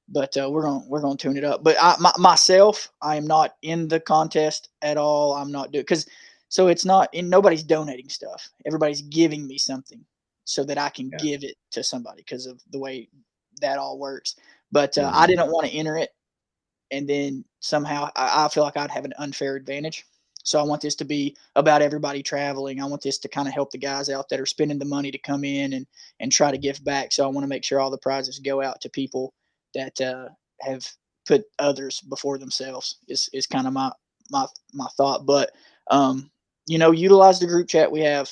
but we're gonna tune it up. But myself, I am not in the contest at all. I'm not doing because so it's not in nobody's donating stuff. Everybody's giving me something so that I can Yeah. give it to somebody because of the way that all works. But I Mhm. didn't want to enter it, and then somehow I feel like I'd have an unfair advantage. So I want this to be about everybody traveling. I want this to kind of help the guys out that are spending the money to come in and try to give back. So I want to make sure all the prizes go out to people that have put others before themselves. Is kind of my thought. But utilize the group chat we have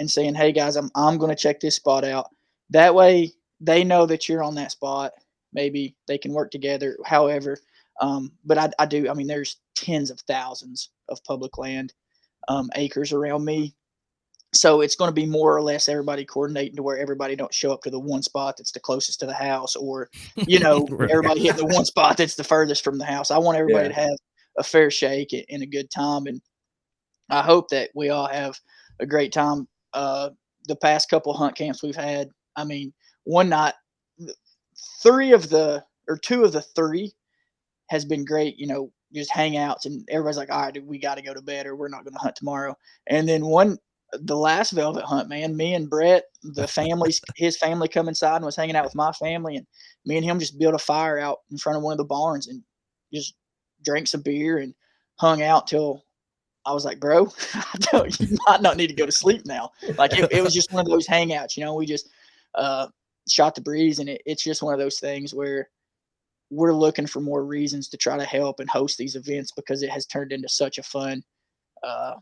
and saying, hey guys, I'm going to check this spot out. That way they know that you're on that spot. Maybe they can work together. However, but I do. I mean, there's tens of thousands of public land acres around me, so it's going to be more or less everybody coordinating to where everybody don't show up to the one spot that's the closest to the house, or right. everybody hitting the one spot that's the furthest from the house. I want everybody Yeah. to have a fair shake and a good time, and I hope that we all have a great time. The past couple hunt camps we've had, I mean, one night, three of the or two of the three has been great, just hangouts and everybody's like, all right, dude, we got to go to bed or we're not going to hunt tomorrow. And then the last velvet hunt, man, me and Brett, his family come inside and was hanging out with my family. And me and him just built a fire out in front of one of the barns and just drank some beer and hung out till I was like, bro, you might not need to go to sleep now. Like it was just one of those hangouts, we just shot the breeze. And it's just one of those things where we're looking for more reasons to try to help and host these events because it has turned into such a fun uh,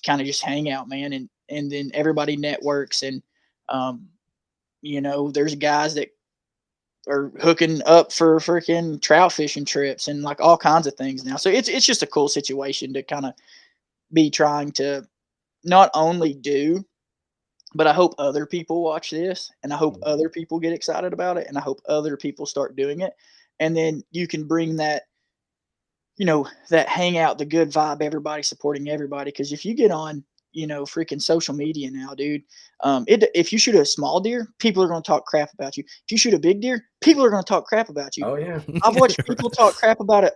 kind of just hangout, man. And then everybody networks and um, there's guys that are hooking up for freaking trout fishing trips and like all kinds of things now. So it's just a cool situation to kind of be trying to not only do, but I hope other people watch this and I hope Mhm. other people get excited about it and I hope other people start doing it. And then you can bring that hangout, the good vibe, everybody supporting everybody. Because if you get on, freaking social media now, dude, if you shoot a small deer, people are going to talk crap about you. If you shoot a big deer, people are going to talk crap about you. Oh yeah. I've watched people Right. talk crap about it.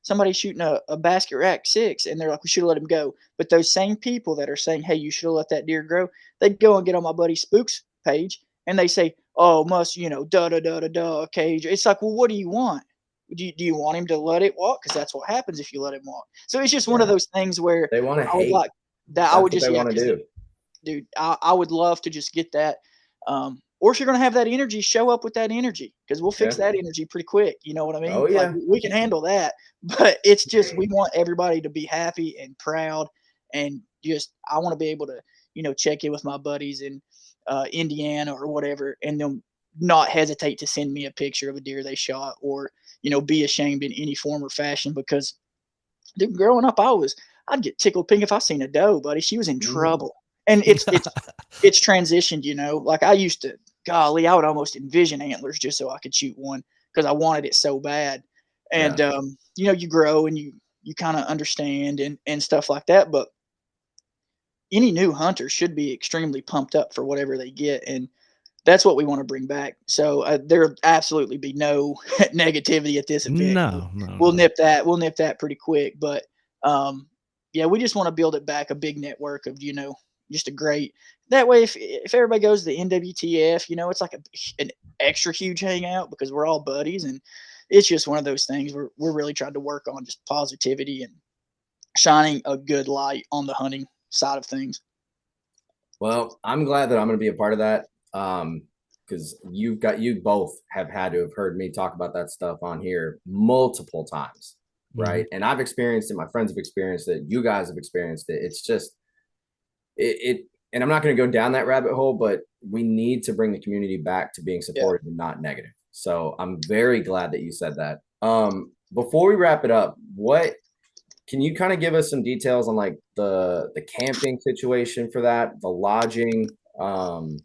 Somebody shooting a basket rack 6, and they're like, "We should have let him go." But those same people that are saying, "Hey, you should have let that deer grow," they go and get on my buddy Spook's page, and they say, "Oh, must da da da da da cage." It's like, well, what do you want? Do you want him to let it walk? Because that's what happens if you let him walk. So it's just one of Yeah. those things where They want to I would hate. like that. I That's would what just they want to because do. dude, I would love to just get that. Or if you're gonna have that energy, show up with that energy because we'll fix Yeah. that energy pretty quick. You know what I mean? Oh Like yeah. we can handle that, but it's just we want everybody to be happy and proud, and just I want to be able to check in with my buddies in Indiana or whatever, and them not hesitate to send me a picture of a deer they shot, or be ashamed in any form or fashion because dude, growing up, I'd get tickled pink if I seen a doe, buddy. She was in Mhm. trouble, and it's transitioned. Like I used to, golly, I would almost envision antlers just so I could shoot one because I wanted it so bad. And you grow and you kind of understand and stuff like that. But any new hunter should be extremely pumped up for whatever they get, and that's what we want to bring back. So there'll absolutely be no negativity at this event. No. We'll nip that. We'll nip that pretty quick. But yeah, we just want to build it back, a big network of just a great. That way, if everybody goes to the NWTF, it's like an extra huge hangout because we're all buddies, and it's just one of those things we're really trying to work on, just positivity and shining a good light on the hunting side of things. Well, I'm glad that I'm going to be a part of that. Because you both have had to have heard me talk about that stuff on here multiple times, right? And I've experienced it. My friends have experienced it. You guys have experienced it. It's just and I'm not going to go down that rabbit hole, but we need to bring the community back to being supportive and not negative. So I'm very glad that you said that. Before we wrap it up, can you kind of give us some details on like the camping situation for that, the lodging, kind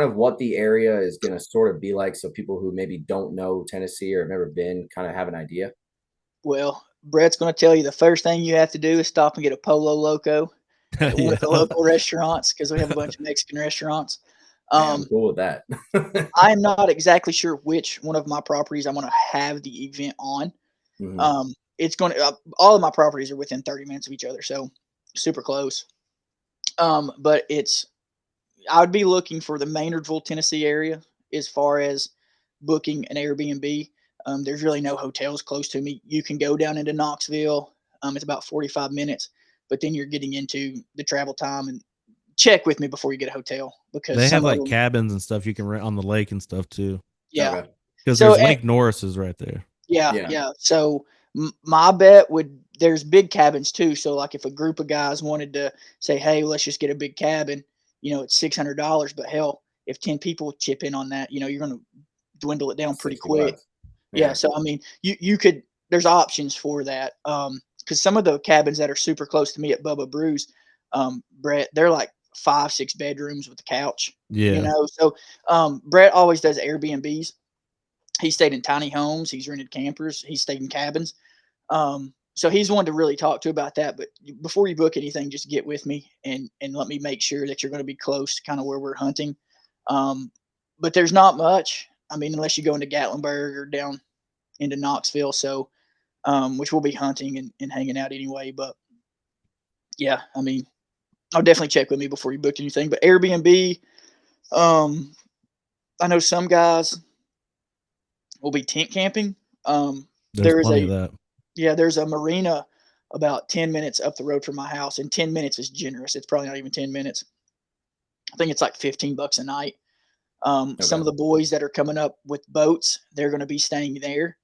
of what the area is going to sort of be like, so people who maybe don't know Tennessee or have never been kind of have an idea? Well, Brett's going to tell you the first thing you have to do is stop and get a Polo Loco at one of the local restaurants, because we have a bunch of Mexican restaurants. I'm cool with that. I'm not exactly sure which one of my properties I'm going to have the event on. It's going to all of my properties are within 30 minutes of each other, so super close. But I would be looking for the Maynardville, Tennessee area as far as booking an Airbnb. There's really no hotels close to me. You can go down into Knoxville. It's about 45 minutes, but then you're getting into the travel time, and check with me before you get a hotel, because they have like cabins and stuff you can rent on the lake and stuff too. Yeah. Because there's Lake Norris is right there. Yeah. So my bet there's big cabins too. So like if a group of guys wanted to say, hey, let's just get a big cabin, it's $600, but hell, if 10 people chip in on that, you're going to dwindle it down pretty quick. Yeah. So, I mean, you could, there's options for that. Cause some of the cabins that are super close to me at Bubba Brews, Brett, they're like 5-6 bedrooms with a couch, So, Brett always does Airbnbs. He stayed in tiny homes. He's rented campers. He stayed in cabins. So he's one to really talk to about that. But before you book anything, just get with me and let me make sure that you're going to be close to kind of where we're hunting. But there's not much. I mean, unless you go into Gatlinburg or down into Knoxville. So, which we'll be hunting and hanging out anyway. But yeah, I mean, I'll definitely check with me before you book anything. But Airbnb, I know some guys will be tent camping. There's plenty of that. Yeah, there's a marina about 10 minutes up the road from my house, and 10 minutes is generous. It's probably not even 10 minutes. I think it's like $15 a night. Some of the boys that are coming up with boats, they're going to be staying there,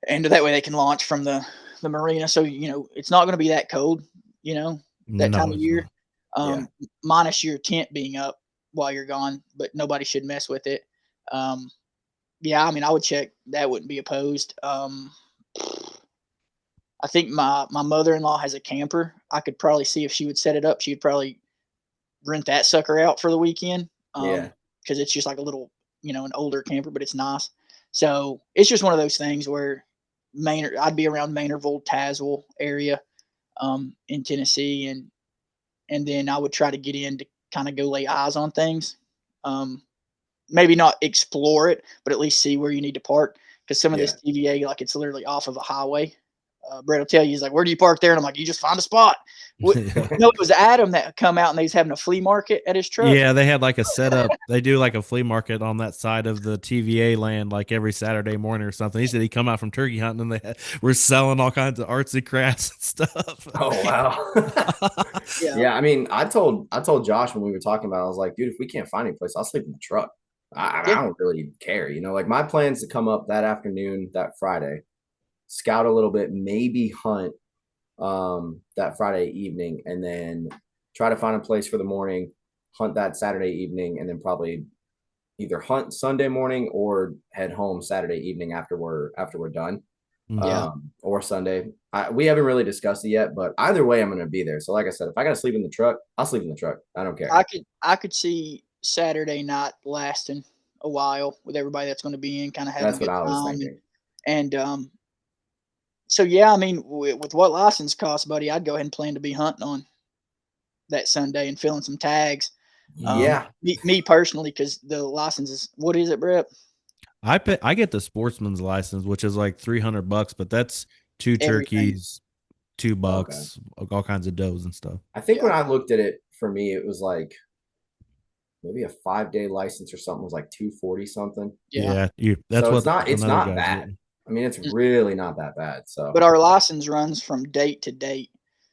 and that way they can launch from the marina. So, it's not going to be that cold, that time of year, minus your tent being up while you're gone, but nobody should mess with it. Yeah, I mean, I would check. That wouldn't be opposed. I think my mother-in-law has a camper. I could probably see if she would set it up. She would probably rent that sucker out for the weekend. Because it's just like a little, an older camper, but it's nice. So it's just one of those things where I'd be around Maynardville, Tazewell area, in Tennessee, and then I would try to get in to kind of go lay eyes on things. Maybe not explore it, but at least see where you need to park. Because some of this TVA, like, it's literally off of a highway. Brett will tell you, he's like, where do you park there? And I'm like, you just find a spot. It was Adam that come out and he's having a flea market at his truck. Yeah, they had like a setup. They do like a flea market on that side of the TVA land, like every Saturday morning or something. He said he come out from turkey hunting and we're selling all kinds of artsy crafts and stuff. Oh, wow. Yeah. I mean, I told Josh when we were talking about it, I was like, dude, if we can't find any place, I'll sleep in the truck. I don't really care. Like my plan's to come up that afternoon, that Friday, scout a little bit, maybe hunt that Friday evening, and then try to find a place for the morning, hunt that Saturday evening, and then probably either hunt Sunday morning or head home Saturday evening after we're done. Or Sunday. We haven't really discussed it yet, but either way, I'm going to be there. So like I said, if I got to sleep in the truck, I'll sleep in the truck. I don't care. I could see Saturday night lasting a while with everybody that's going to be in, kind of having a good time. And so yeah, I mean, with what license costs, buddy, I'd go ahead and plan to be hunting on that Sunday and filling some tags. Yeah. Me personally, because the license is, what is it, Brett? I get the sportsman's license, which is like $300, but that's 2 Everything. turkeys, $2, all kinds of does and stuff. I think when I looked at it, for me, it was like maybe a 5-day license or something was like 240 something. Yeah. That's so what it's another not guy's bad. getting. I mean, it's really not that bad. So, But our license runs from date to date.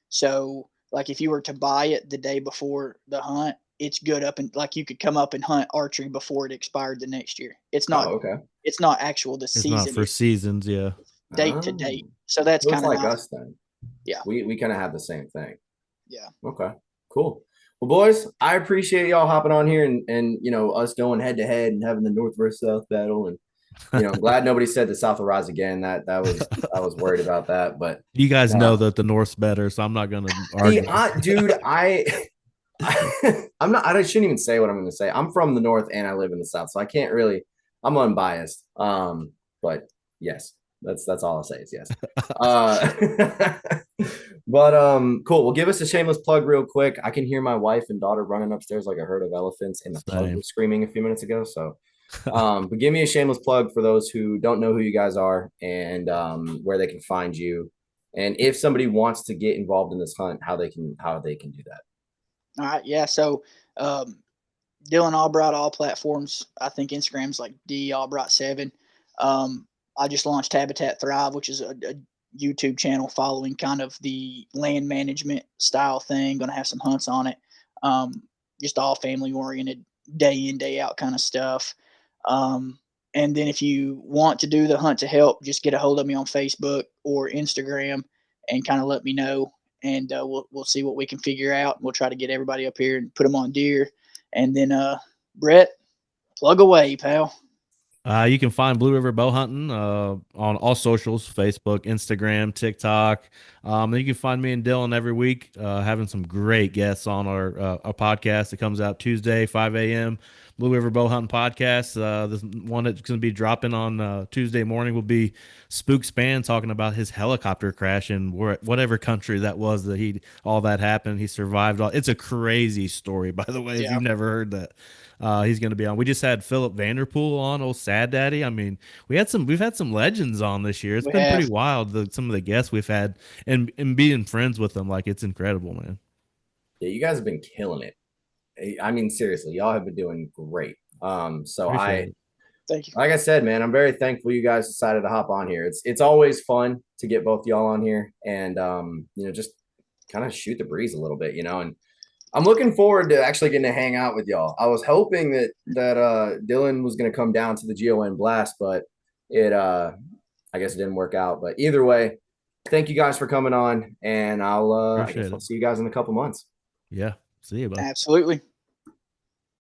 So, like, if you were to buy it the day before the hunt, it's good up and like you could come up and hunt archery before it expired the next year. It's not. okay. It's not actual the It's season. not for seasons, yeah. Date to date. So that's So it's kind of like nice. us then. Yeah. We kind of have the same thing. Yeah. Okay. Cool. Well, boys, I appreciate y'all hopping on here and us going head to head and having the North versus South battle. And I'm glad nobody said the South will rise again. That was I was worried about that. But You guys know that the North's better, so I'm not going to argue. I'm not. I shouldn't even say what I'm going to say. I'm from the North and I live in the South, so I can't really. I'm unbiased. But yes, that's all I'll say is yes. But cool. Well, give us a shameless plug real quick. I can hear my wife and daughter running upstairs like a herd of elephants, and the pug was screaming a few minutes ago. So, but give me a shameless plug for those who don't know who you guys are and where they can find you, and if somebody wants to get involved in this hunt, how they can do that. All right. Yeah. So, Dylan Albright, all platforms. I think Instagram's like D Albright7. I just launched Habitat Thrive, which is a YouTube channel following kind of the land management style thing. Going to have some hunts on it. Just all family oriented, day in, day out kind of stuff. And then if you want to do the hunt to help, just get a hold of me on Facebook or Instagram and kind of let me know. And we'll see what we can figure out. We'll try to get everybody up here and put them on deer. And then Brett, plug away, pal. You can find Blue River Bowhunting on all socials, Facebook, Instagram, TikTok. You can find me and Dylan every week having some great guests on our podcast that comes out Tuesday, 5 a.m., Blue River Bowhunting Podcast. This one that's going to be dropping on Tuesday morning will be Spook Span talking about his helicopter crash in whatever country that was that all that happened. He survived. It's a crazy story, by the way, if you've never heard that. He's going to be on. We just had Philip Vanderpool on, old Sad Daddy. I mean, we've had some legends on this year. It's been pretty wild. Some of the guests we've had and being friends with them, like, it's incredible, man. Yeah, you guys have been killing it. I mean, seriously, y'all have been doing great. So thank you. Like I said, man, I'm very thankful you guys decided to hop on here. It's always fun to get both y'all on here and just kind of shoot the breeze a little bit, and I'm looking forward to actually getting to hang out with y'all. I was hoping that Dylan was going to come down to the GON Blast, but I guess it didn't work out. But either way, thank you guys for coming on, and I guess I'll see you guys in a couple months. Yeah, see you, bud. Absolutely.